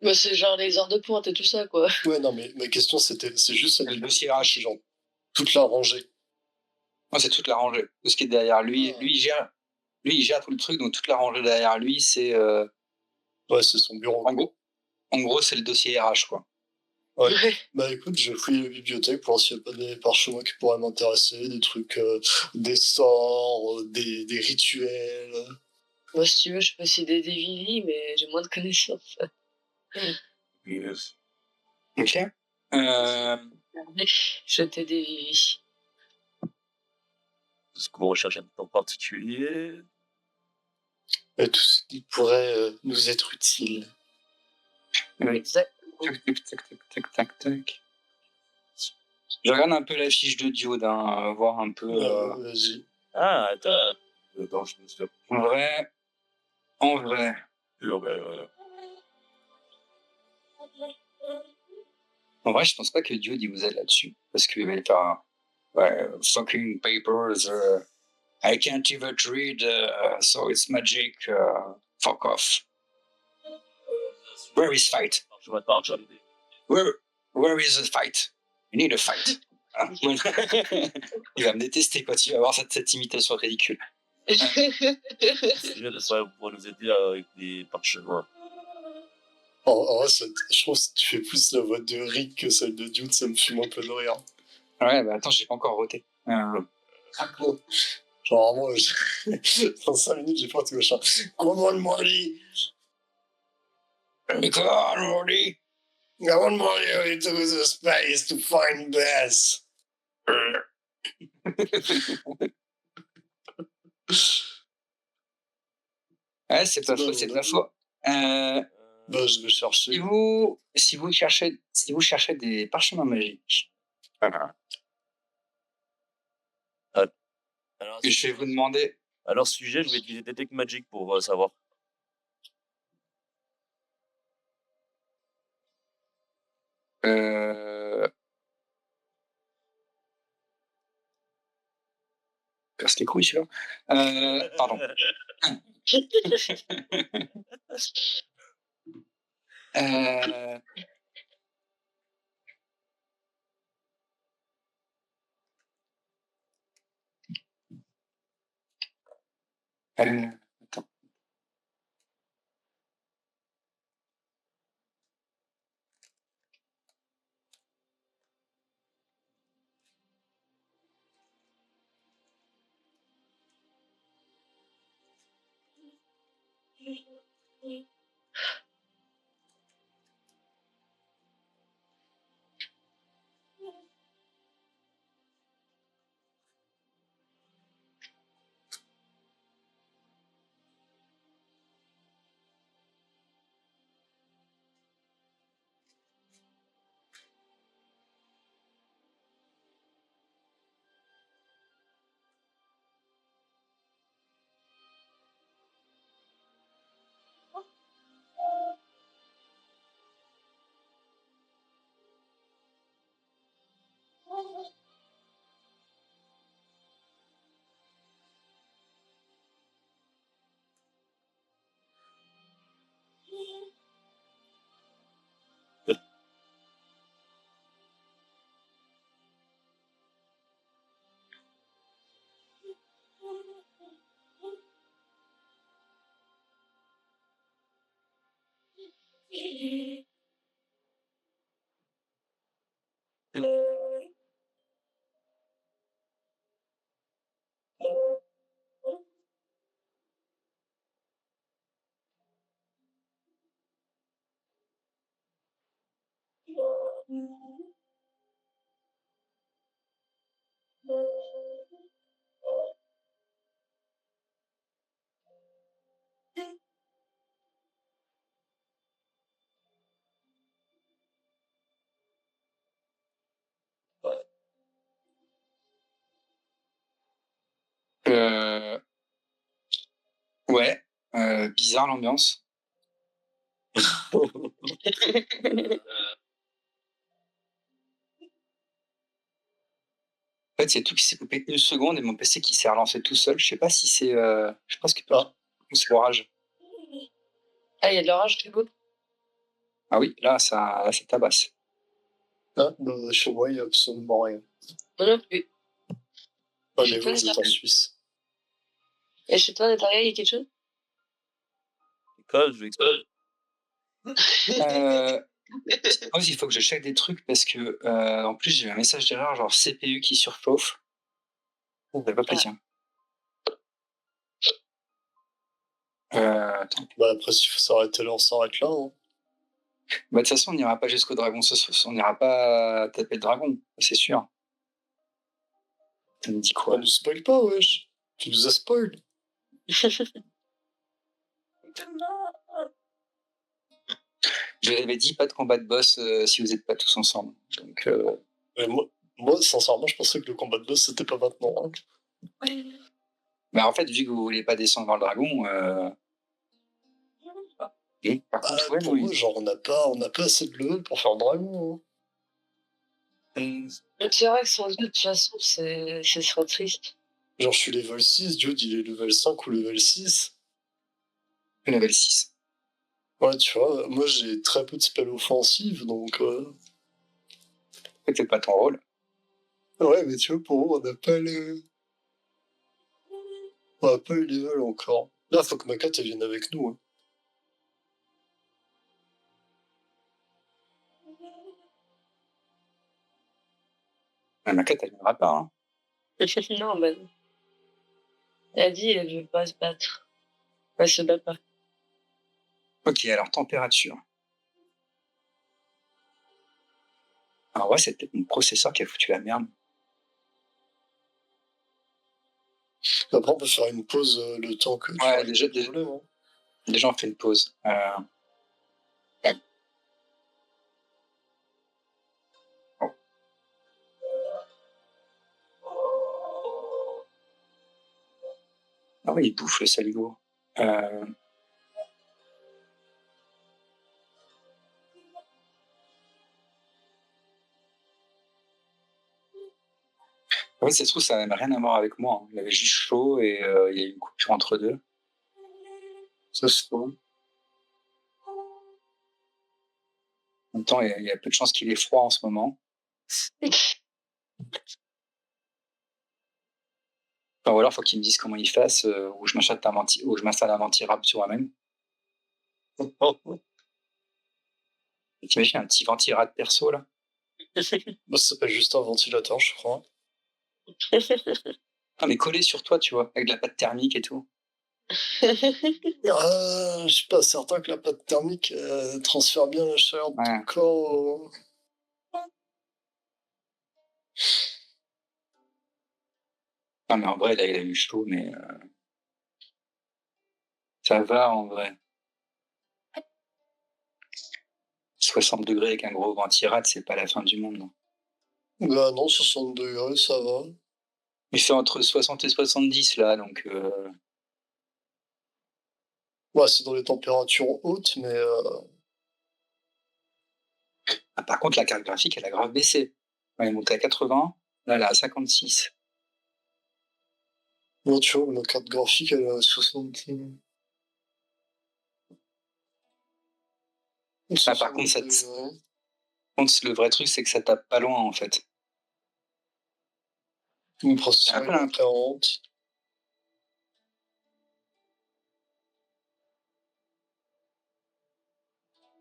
Bah, c'est genre les heures de pointe et tout ça, quoi. Ouais, non, mais ma question, c'est juste Le dossier RH. genre, toute la rangée. Moi, c'est toute la rangée. Tout ce qui est derrière lui, lui, il gère tout le truc, donc toute la rangée derrière lui, c'est. Ouais, c'est son bureau. En gros, c'est le dossier RH, quoi. Ouais. Bah écoute, je fouille la bibliothèque pour voir s'il n'y a pas des parchemins qui pourraient m'intéresser, des trucs, des sorts, des rituels. Moi, si tu veux, je peux essayer d'aider Vivi, mais j'ai moins de connaissances. Yes. Ok. Je vais t'aider, Vivi. Est-ce que vous recherchez un temps particulier? Et tout ce qui pourrait nous être utile. Oui. Exact. Tac. Je regarde un peu la fiche de Diode, voir un peu. Vas-y. Ah, attends. Attends, je me suis En vrai. voilà. En vrai, je pense pas que Diode il vous aide là-dessus. Parce qu'il va être un. Fucking papers. I can't even read, so it's magic. Fuck off. Where is fight? Je vais pas Where is the fight? You need a fight. Hein. Il va me détester quand il va voir cette imitation ridicule. Sujet de ça pour nous aider avec des parchemins. En vrai, je trouve que si tu fais plus la voix de Rick que celle de Dude, ça me fume un peu de rire. Ouais, bah attends, j'ai pas encore voté. Genre, vraiment, dans 5 minutes, j'ai pas tout machin. Commande Molly! Come on, Molly! I want Molly into the space to find Bess! Ouais, c'est pas faux, c'est pas faux. Bah, je vais chercher. Si vous cherchez des parchemins magiques, Alors, je vais vous demander. Alors, sujet, je vais utiliser Detect Magic pour savoir. Casse les couilles, celui-là. Pardon. Attends. Ouais, bizarre l'ambiance. En fait, c'est tout qui s'est coupé une seconde et mon PC qui s'est relancé tout seul. Je sais pas si c'est. Je sais pas ce que c'est l'orage. Ah, il y a de l'orage, du coup. Ah oui, là, ça tabasse. Ah, chez moi, il n'y a absolument rien. Moi non plus. Ah, mais vous êtes en Suisse. Et chez toi, Natalia, il y a quelque chose? École, je vais exploser. Moi, il faut que je check des trucs parce que, en plus, j'ai eu un message d'erreur, genre CPU qui surchauffe. Ça fait pas plaisir. Attends. Bah, après, s'il faut s'arrêter là, on s'arrête là. Hein. Bah, de toute façon, on n'ira pas jusqu'au dragon. On n'ira pas taper le dragon, c'est sûr. Ça me dit quoi? On nous spoil pas, wesh. Tu nous as spoil. Je l'avais dit, pas de combat de boss si vous n'êtes pas tous ensemble. Donc, moi, sincèrement, je pensais que le combat de boss, c'était pas maintenant. Hein. Bah, en fait, vu que vous voulez pas descendre dans le dragon, par contre, ouais, pour moi, genre, on n'a pas assez de level pour faire le dragon. Hein. C'est vrai que sans doute, de toute façon, ce serait triste. Genre, je suis level 6, Dude, il est level 5 ou level 6. Level 6. Ouais, tu vois, moi, j'ai très peu de spells offensifs, donc... C'était pas ton rôle. Ouais, mais tu vois, pour moi, on n'a pas le level encore. Là, faut que ma carte elle vienne avec nous. Hein. Ma quête, elle viendra pas. Hein. Non, bah non. Elle a dit elle veut pas se battre. Elle se bat pas. Ok, alors température. Alors ouais, c'est peut-être mon processeur qui a foutu la merde. Après, on peut faire une pause le temps que tu Ouais, règles déjà, le problème. Hein. déjà on fait une pause. Oh. Ah oui, il bouffe le saligo. Ouais, ça se trouve, ça n'avait rien à voir avec moi. Hein. Il avait juste chaud et il y a eu une coupure entre deux. Ça se trouve. En même temps, il y a peu de chances qu'il ait froid en ce moment. Enfin, ou alors, il faut qu'il me dise comment il fasse, ou je m'installe un ventirables sur moi-même. T'imagines un petit ventirad perso, là? Moi, ça s'appelle juste un ventilateur, je crois. Ah, mais collé sur toi, tu vois, avec de la pâte thermique et tout. Je suis pas certain que la pâte thermique transfère bien la chaleur de ton Ouais. corps. Non, mais en vrai, là, il a eu chaud, mais ça va en vrai. 60 degrés avec un gros ventirad, c'est pas la fin du monde. Non. Bah non, 60 degrés, ça va. Il fait entre 60 et 70 là, donc. Ouais, c'est dans les températures hautes, mais Ah, par contre, la carte graphique, elle a grave baissé. Elle est montée à 80, là, elle est à 56. non, tu vois, ma carte graphique, elle est à 60. Ah, par contre, le vrai truc, c'est que ça tape pas loin, en fait. Mon processeur est à 40.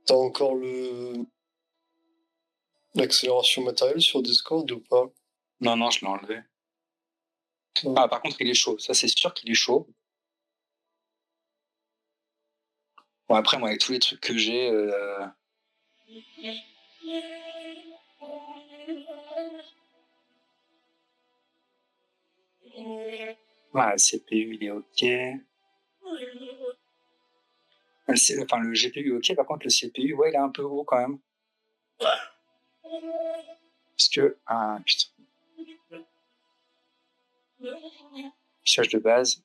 T'as encore l'accélération matérielle sur Discord ou pas? Non, je l'ai enlevé. Ouais. Ah, par contre, il est chaud. Ça, c'est sûr qu'il est chaud. Bon, après, moi, avec tous les trucs que j'ai. Ouais, le CPU, il est OK. Enfin, le GPU, OK. Par contre, le CPU, ouais, il est un peu haut quand même. Parce que. Ah, putain. Fichage de base.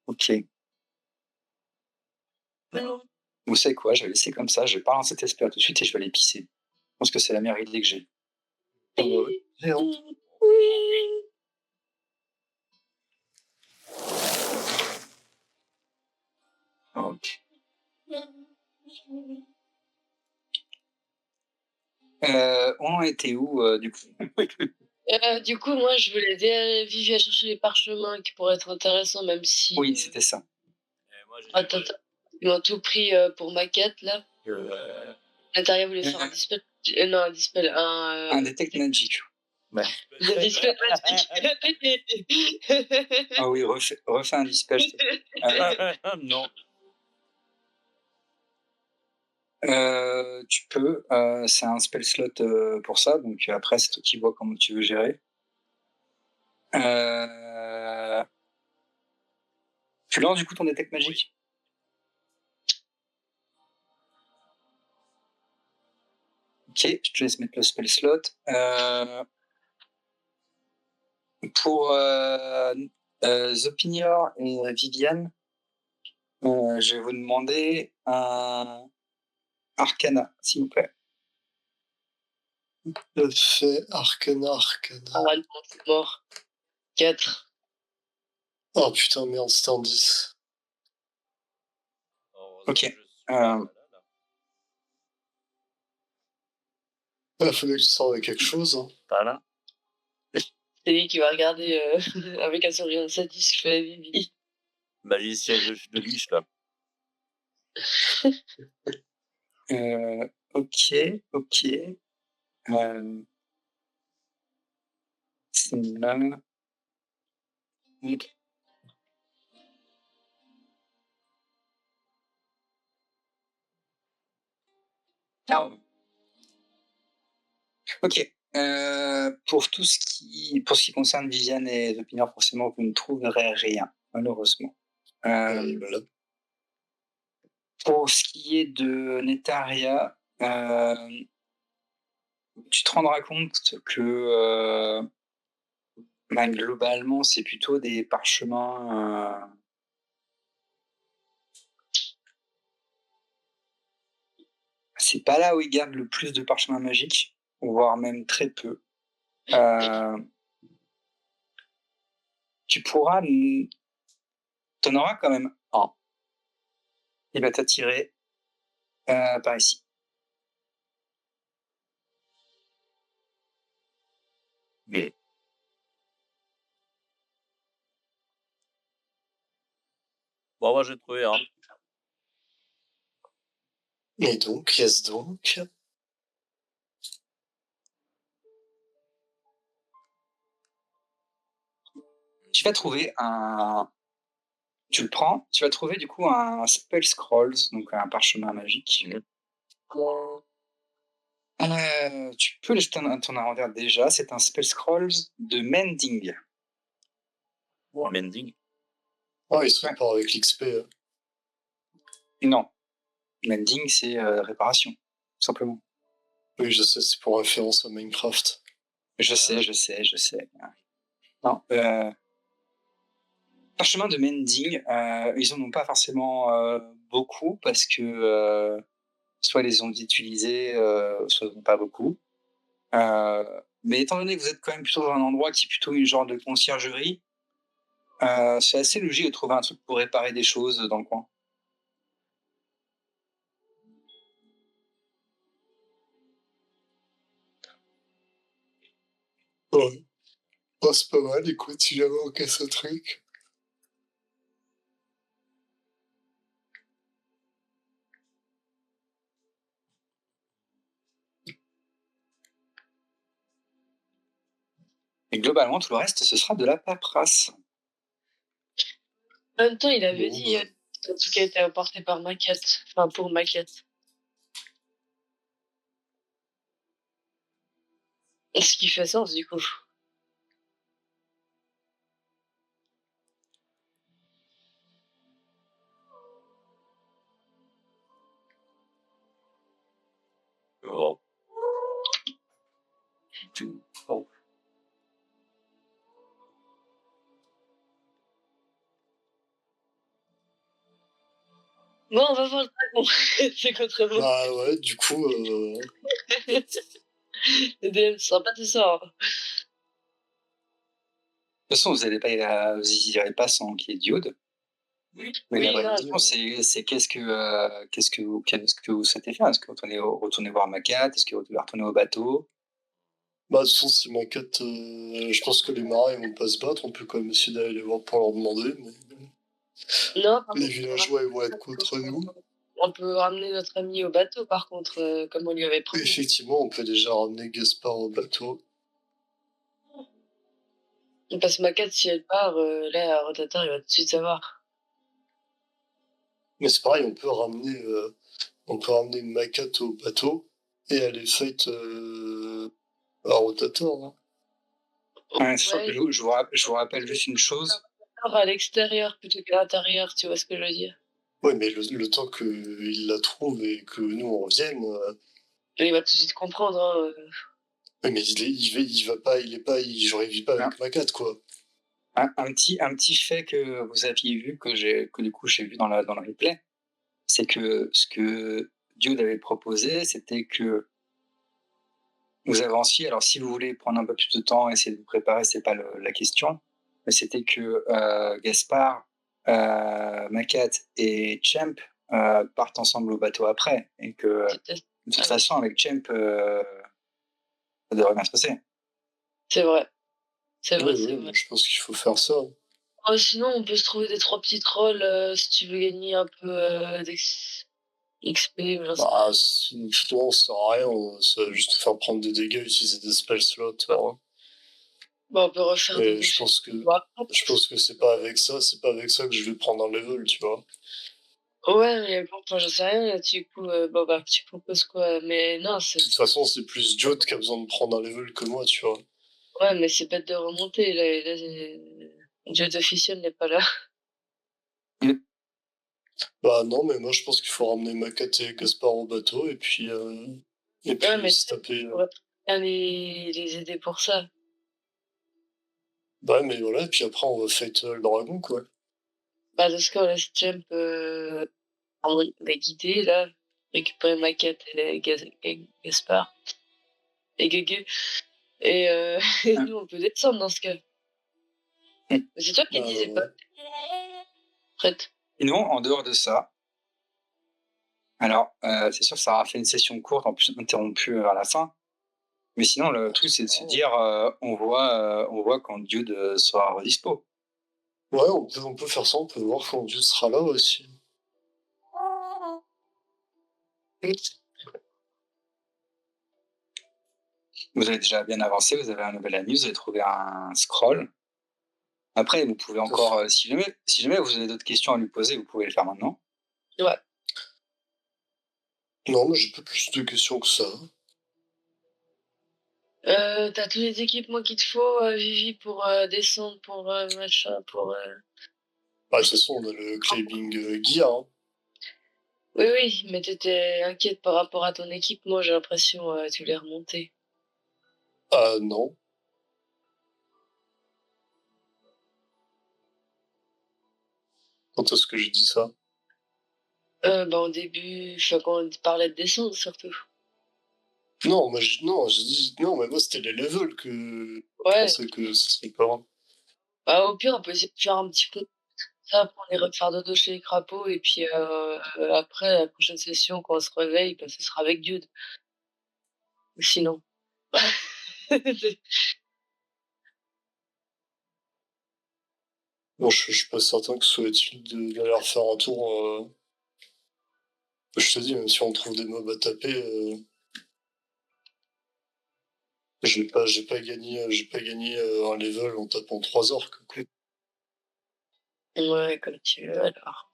OK. Vous savez quoi, je vais laisser comme ça, je vais pas lancer cette espère tout de suite et je vais aller pisser. Je pense que c'est la meilleure idée que j'ai. Ok. On en était où, du coup? Du coup, moi, je voulais aider Vivi à chercher les parchemins qui pourraient être intéressants, même si. Oui, c'était ça. Moi, j'ai Attends, ils m'ont tout pris pour ma quête là. Natalia voulait faire un dispel. Non, un dispel. Un detect magic. Le dispel magique. Ah oui, refais un dispel. Non. Tu peux, c'est un spell slot pour ça, donc après, c'est toi qui vois comment tu veux gérer. Tu lances du coup ton détect magique. Ok, je te laisse mettre le spell slot. Pour Zopinior et Viviane, je vais vous demander un Arcana, s'il vous plaît. Fait Arcana. Ah non, c'est mort. 4. Oh putain, merde, c'était en 10. Ok. Il fallait que tu sors avec quelque chose. Hein. Voilà. C'est lui qui va regarder avec un sourire sadiste que fait Vivi. Magicien de liche, là. Ok. C'est là. Ok. Pour ce qui concerne Viviane et Zopinior, forcément, vous ne trouverez rien, malheureusement. Voilà. Pour ce qui est de Netaria, tu te rendras compte que globalement, c'est plutôt des parchemins. C'est pas là où ils gardent le plus de parchemins magiques, voire même très peu. Tu pourras. T'en auras quand même un. Il va t'attirer par ici. Mais. Bon, moi, j'ai trouvé un. Et donc, qu'est-ce donc? Tu vas trouver un. Tu le prends, tu vas trouver du coup un spell scrolls, donc un parchemin magique. Tu peux le jeter dans ton inventaire déjà, c'est un spell scrolls de mending. Mending. Ah, il se répare avec l'XP. Non, mending c'est réparation, tout simplement. Oui, je sais, c'est pour référence à Minecraft. Je sais. Non, parchemin de mending, ils en ont pas forcément beaucoup parce que soit ils les ont utilisés, soit ils n'ont pas beaucoup. Mais étant donné que vous êtes quand même plutôt dans un endroit qui est plutôt une genre de conciergerie, c'est assez logique de trouver un truc pour réparer des choses dans le coin. Ouais. Oh, c'est pas mal, écoute, si jamais on casse un truc. Et globalement, tout le reste, ce sera de la paperasse. En même temps, il avait Bon, dit que tout qui a été apporté par Maquette. Enfin, pour Maquette. Ce qui fait sens, du coup. Bon. Oh. Bon, on va voir le dragon. C'est contre moi. Bah ouais, du coup, Le DM sera pas tout ça. De toute façon, vous n'y irez pas sans qu'il y ait Diode. Oui, Mais la vraie non, question, c'est qu'est-ce que vous souhaitez faire? Est-ce que vous retournez voir Macat? Est-ce que vous voulez retourner au bateau? bah, de toute façon, si Maquette, je pense que les marins ils vont pas se battre, on peut quand même essayer d'aller les voir pour leur demander, mais Non, par les contre, villageois ils vont être contre nous. on peut ramener notre ami au bateau, par contre, comme on lui avait promis. Effectivement, on peut déjà ramener Gaspard au bateau. Parce que ma carte, si elle part, là, Rotator, il va tout de suite savoir. Mais c'est pareil, on peut ramener Makat au bateau et aller fight à Rotator. Hein. Ouais, Ouais, je vous rappelle juste une chose. à l'extérieur plutôt qu'à l'intérieur, tu vois ce que je veux dire? Ouais, mais le temps qu'il la trouve et que nous on revienne. Il va tout de suite comprendre, hein. Ouais, mais genre, il vit pas Hein, avec Makat, quoi. un petit fait que vous aviez vu, que du coup j'ai vu dans le replay, c'est que ce que Dude avait proposé, c'était que vous avanciez. Alors, si vous voulez prendre un peu plus de temps, essayer de vous préparer, c'est pas la question. Mais c'était que Gaspard, Macat et Champ partent ensemble au bateau après. Et que de toute façon, avec Champ, ça devrait bien se passer. C'est vrai. C'est vrai, Ouais, c'est ouais, vrai. je pense qu'il faut faire ça. Sinon, on peut se trouver des 3 petits trolls si tu veux gagner un peu d'XP. Bah, justement, ça sert à rien, ça va juste te faire prendre des dégâts, utiliser des spell slots. Hein. Bah, on peut refaire Et des je pense que c'est pas avec ça que je vais prendre un level, tu vois. Ouais, mais bon, enfin, j'en sais rien. Du coup, bon, bah, tu proposes quoi? Mais non, De toute façon, c'est plus Jode qui a besoin de prendre un level que moi, tu vois. ouais, mais c'est bête de remonter. Là, Dieu officiel n'est pas là. Bah non, mais moi je pense qu'il faut ramener Makat et Gaspard au bateau et puis Ouais, mais se taper. tu pourrais bien les aider pour ça. Bah mais voilà, et puis après on va fight le dragon, quoi. Bah, dans ce cas, on laisse Champ les guider, là, récupérer Maquette et Gaspard et Gugu. Et, et nous, on peut descendre dans ce cas. C'est toi qui Bah, disais ouais. pas. Prête. Sinon, en dehors de ça, alors, c'est sûr que ça aura fait une session courte, en plus interrompue à la fin. Mais sinon, le truc, c'est de se dire, on voit quand Dude sera redispo. Ouais, on peut faire ça, on peut voir quand Dieu sera là aussi. Vous avez déjà bien avancé, vous avez un nouvel anus, vous avez trouvé un scroll. Après, vous pouvez encore, si jamais vous avez d'autres questions à lui poser, vous pouvez le faire maintenant. Ouais. Non, mais j'ai pas plus de questions que ça. T'as tous les équipements qu'il te faut, Vivi, pour descendre, pour machin, pour. Bah, de toute façon, on a le climbing gear. Hein. Oui, oui, mais t'étais inquiète par rapport à ton équipement, j'ai l'impression, tu l'as remonté. Ah non. Quand est-ce que j'ai dit ça? Bah, au début, enfin, quand on parlait de descendre, surtout. Non, j'ai dit non, mais moi c'était les levels que je Ouais. pensais que ce serait pas grave. Bah, au pire, on peut essayer de faire un petit peu ça pour aller refaire dodo chez les crapauds, et puis après, la prochaine session, quand on se réveille, bah, ce sera avec Dude. Ou sinon. Bon, je suis pas certain que ce soit utile d'aller refaire un tour. Je te dis, même si on trouve des mobs à taper, j'ai pas gagné un level en tapant 3 orques. Quoi. Ouais, comme tu veux, alors.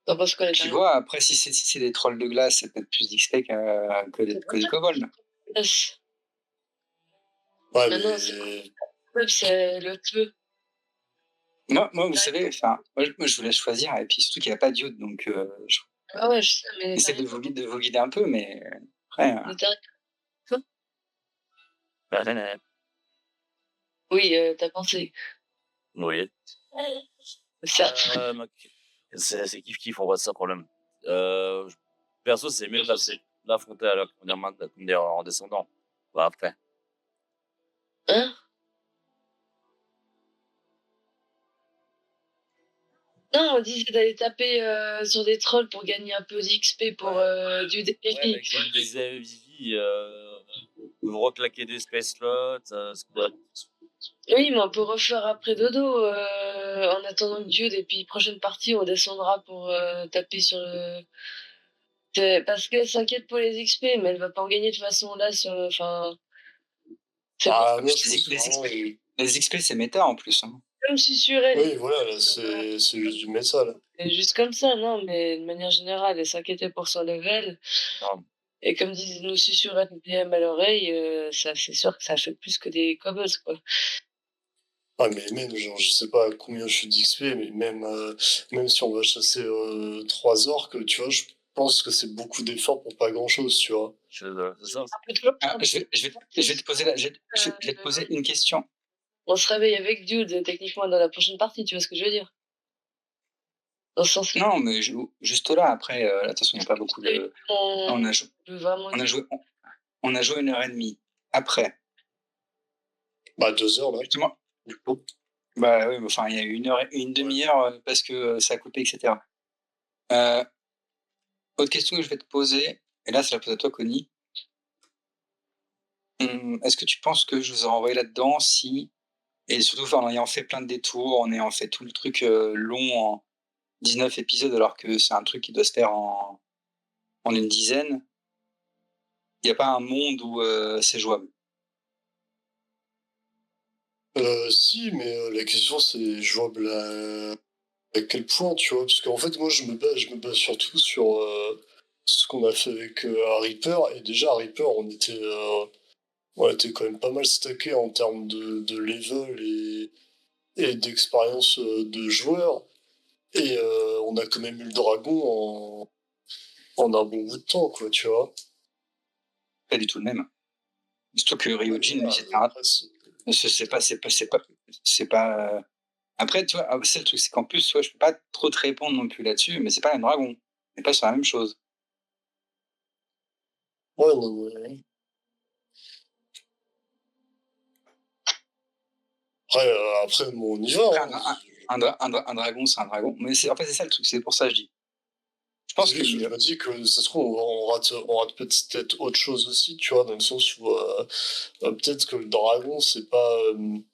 T'en penses quoi, Tu vois, après, si c'est des trolls de glace, c'est peut-être plus d'XP que des kobolds. Yes. Ouais, Maintenant, c'est le feu. Moi, vous savez, enfin, moi, je vous laisse choisir, et puis surtout qu'il n'y a pas d'Iode, donc Ah ouais, je sais, mais j'essaie de vous guider un peu, mais après. Oui, t'as pensé. Oui. Ça. C'est kiff, on voit ça problème. Perso, c'est mieux de l'affronter à la première main en descendant. Bah, après. Hein? Non, on disait d'aller taper sur des trolls pour gagner un peu d'XP pour du défi. Ouais, comme disait Vivi, vous reclaquez des space slots. Oui, mais on peut refaire après dodo en attendant que Dude, et puis prochaine partie, on descendra pour taper sur le. Parce qu'elle s'inquiète pour les XP, mais elle va pas en gagner de toute façon là. Enfin. Ah, Je te dis que Les XP, c'est méta en plus. Hein. Comme susurrer Oui, voilà, là, c'est juste du méta, là. juste comme ça, non, mais de manière générale, elle s'inquiétait pour son level Non, et comme disent nous susurrer le DM à l'oreille, ça c'est sûr que ça fait plus que des cobbles, quoi. Ah, mais même, genre, je sais pas combien je suis d'XP, mais même si on va chasser 3 orques, tu vois, je pense que c'est beaucoup d'efforts pour pas grand-chose, tu vois. c'est ça. On peut toujours Ah, je vais te poser je vais te poser une question. on se réveille avec Dude, techniquement, dans la prochaine partie, tu vois ce que je veux dire? Dans ce sens-là. Non, mais juste là, après, là, de toute façon, il n'y a pas beaucoup de. On a, jou- On peut vraiment on a joué, on a joué 1 heure et demie. Après, Bah, 2 heures, là. justement, du coup, bah oui, mais enfin, il y a eu une demi-heure parce que ça a coupé, etc. Euh, Autre question que je vais te poser, et là, c'est la pose à toi, Connie. Est-ce que tu penses que je vous aurais envoyé là-dedans si, et surtout enfin, en ayant fait plein de détours, en ayant fait tout le truc long en 19 épisodes, alors que c'est un truc qui doit se faire en une dizaine, il n'y a pas un monde où c'est jouable? Si, mais la question, c'est jouable à quel point, tu vois? Parce qu'en fait, moi, je me base surtout sur ce qu'on a fait avec Reaper, et déjà, Reaper, on était quand même pas mal stacké en termes de level et d'expérience de joueur. Et on a quand même eu le dragon en un bon bout de temps, quoi, tu vois. Pas du tout le même. Surtout que Ouais, Ryujin, lui, voilà, c'était un. après, C'est pas. Après, tu vois, c'est le truc, c'est qu'en plus, ouais, je peux pas trop te répondre non plus là-dessus, mais c'est pas un dragon. On n'est pas sur la même chose. ouais, non, ouais. Après, bon, on y va, Après, hein. un dragon, c'est un dragon. Mais en fait, c'est ça le truc, c'est pour ça que je dis. Je pense C'est que. juste que je me dis que ça se trouve, on rate peut-être autre chose aussi, tu vois, dans le sens où peut-être que le dragon, c'est pas une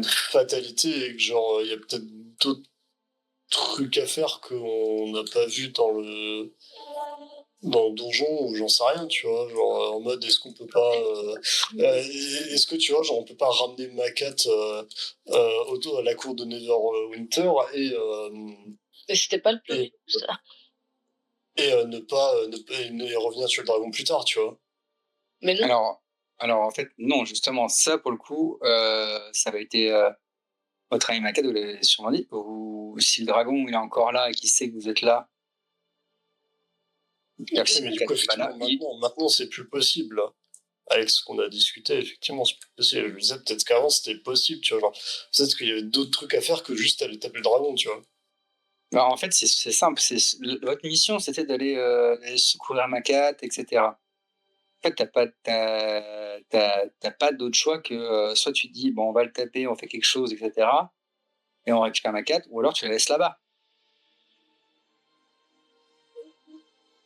fatalité et que genre, il y a peut-être d'autres trucs à faire qu'on n'a pas vu dans le donjon ou j'en sais rien, tu vois, genre en mode est-ce qu'on peut pas est-ce que tu vois, genre on peut pas ramener Makat à la cour de Neverwinter mais c'était pas le plan, et, ça. et revenir sur le dragon plus tard, tu vois. Mais non, Alors, en fait, non, justement, ça, pour le coup, ça avait été. Votre ami Makad, vous l'avez sûrement dit, ou si le dragon il est encore là et qu'il sait que vous êtes là, Oui, mais du coup, effectivement, maintenant c'est plus possible, là. Avec ce qu'on a discuté, effectivement, c'est plus possible. Je me disais peut-être qu'avant c'était possible, tu vois. Genre, peut-être qu'il y avait d'autres trucs à faire que juste aller taper le dragon, tu vois. bah, en fait, c'est simple. Votre mission, c'était d'aller secourir Makat, etc. En fait, t'as pas d'autre choix que soit tu te dis, bon, on va le taper, on fait quelque chose, etc. Et on récupère Makat, ou alors tu la laisses là-bas.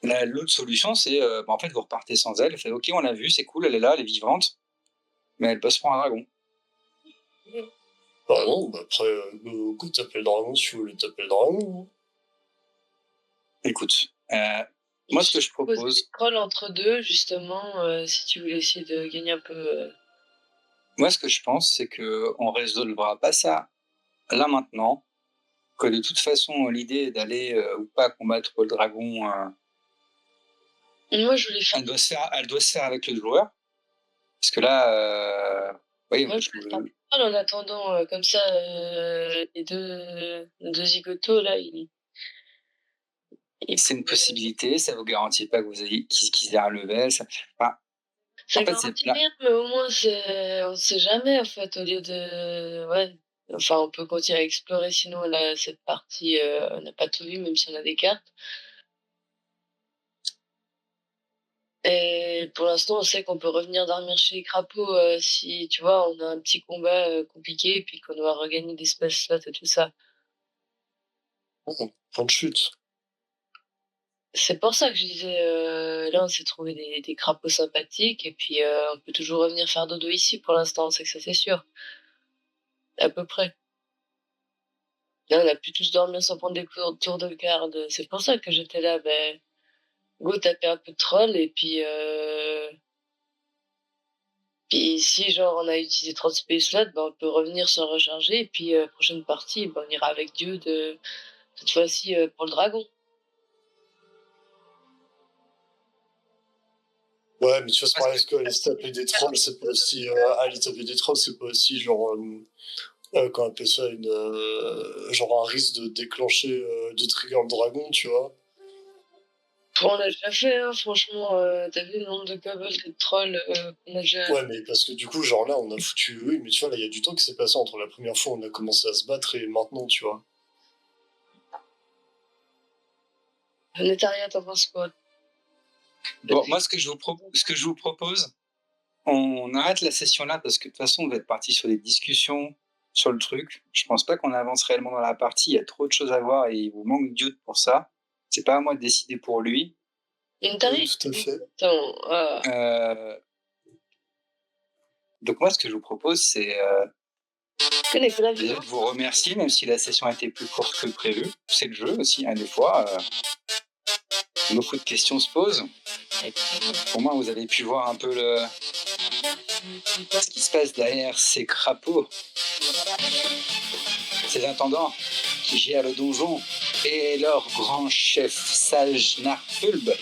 L'autre solution, c'est, bah, en fait, vous repartez sans elle. Fait, ok, on l'a vue, c'est cool, elle est là, elle est vivante, mais elle bosse pour un dragon. Bah non, bah après, go taper le dragon si vous voulez taper le dragon, hein. Écoute, moi, ce que je propose, scroll entre deux, justement, si tu voulais essayer de gagner un peu. moi, ce que je pense, c'est que on résolvera pas ça là maintenant, que de toute façon, l'idée d'aller ou pas combattre le dragon, Moi, je voulais faire. elle doit se faire avec le joueur, parce que là, oui, Moi, je voulais faire des scrolls en attendant, comme ça, les deux zigotos, là, c'est une possibilité, ça vous garantit pas que vous ayez qu'ils aient un level, ça. Enfin, ça en fait, c'est garantit là. rien, mais au moins, on sait jamais, en fait, au lieu de. Ouais. Enfin, on peut continuer à explorer, sinon, là, cette partie, on n'a pas tout vu, même si on a des cartes. Et pour l'instant, on sait qu'on peut revenir dormir chez les crapauds si, tu vois, on a un petit combat compliqué et puis qu'on doit regagner des space slots et tout ça. Point de chute. C'est pour ça que je disais, là, on s'est trouvé des crapauds sympathiques et puis on peut toujours revenir faire dodo ici pour l'instant, c'est que ça, c'est sûr. À peu près. Là, on a pu tous dormir sans prendre des tours de garde. C'est pour ça que j'étais là, ben, go taper un peu de troll et puis Puis si genre on a utilisé trop de space slots, ben, on peut revenir se recharger et puis, prochaine partie, ben, on ira avec Dieu cette fois-ci, pour le dragon. Ouais, mais tu vois, c'est pareil, parce qu'aller se taper des trolls, c'est pas aussi. Aller taper des trolls, c'est pas aussi genre. Quand on appelle ça genre un risque de déclencher, de trigger le dragon, tu vois. On l'a déjà fait, hein, franchement, tu vu le nombre de kobolds et de trolls, qu'on a déjà Ouais, mais parce que du coup, genre là, on a foutu. Oui, mais tu vois, là, il y a du temps qui s'est passé entre la première fois où on a commencé à se battre et maintenant, tu vois. Netaria, tu en penses quoi? Bon, moi, ce que je vous propose, on arrête la session là parce que de toute façon, on va être parti sur des discussions sur le truc. Je pense pas qu'on avance réellement dans la partie. Il y a trop de choses à voir et il vous manque Dude pour ça. C'est pas à moi de décider pour lui. Netaria? Tout à fait. Attends, Donc moi, ce que je vous propose, c'est je connais que la vie, déjà de vous remercier, même si la session a été plus courte que prévu. C'est le jeu aussi, hein, des fois. Beaucoup de questions se posent. Au moins, vous avez pu voir un peu ce qui se passe derrière ces crapauds, ces intendants qui gèrent le donjon et leur grand chef sage Narfulb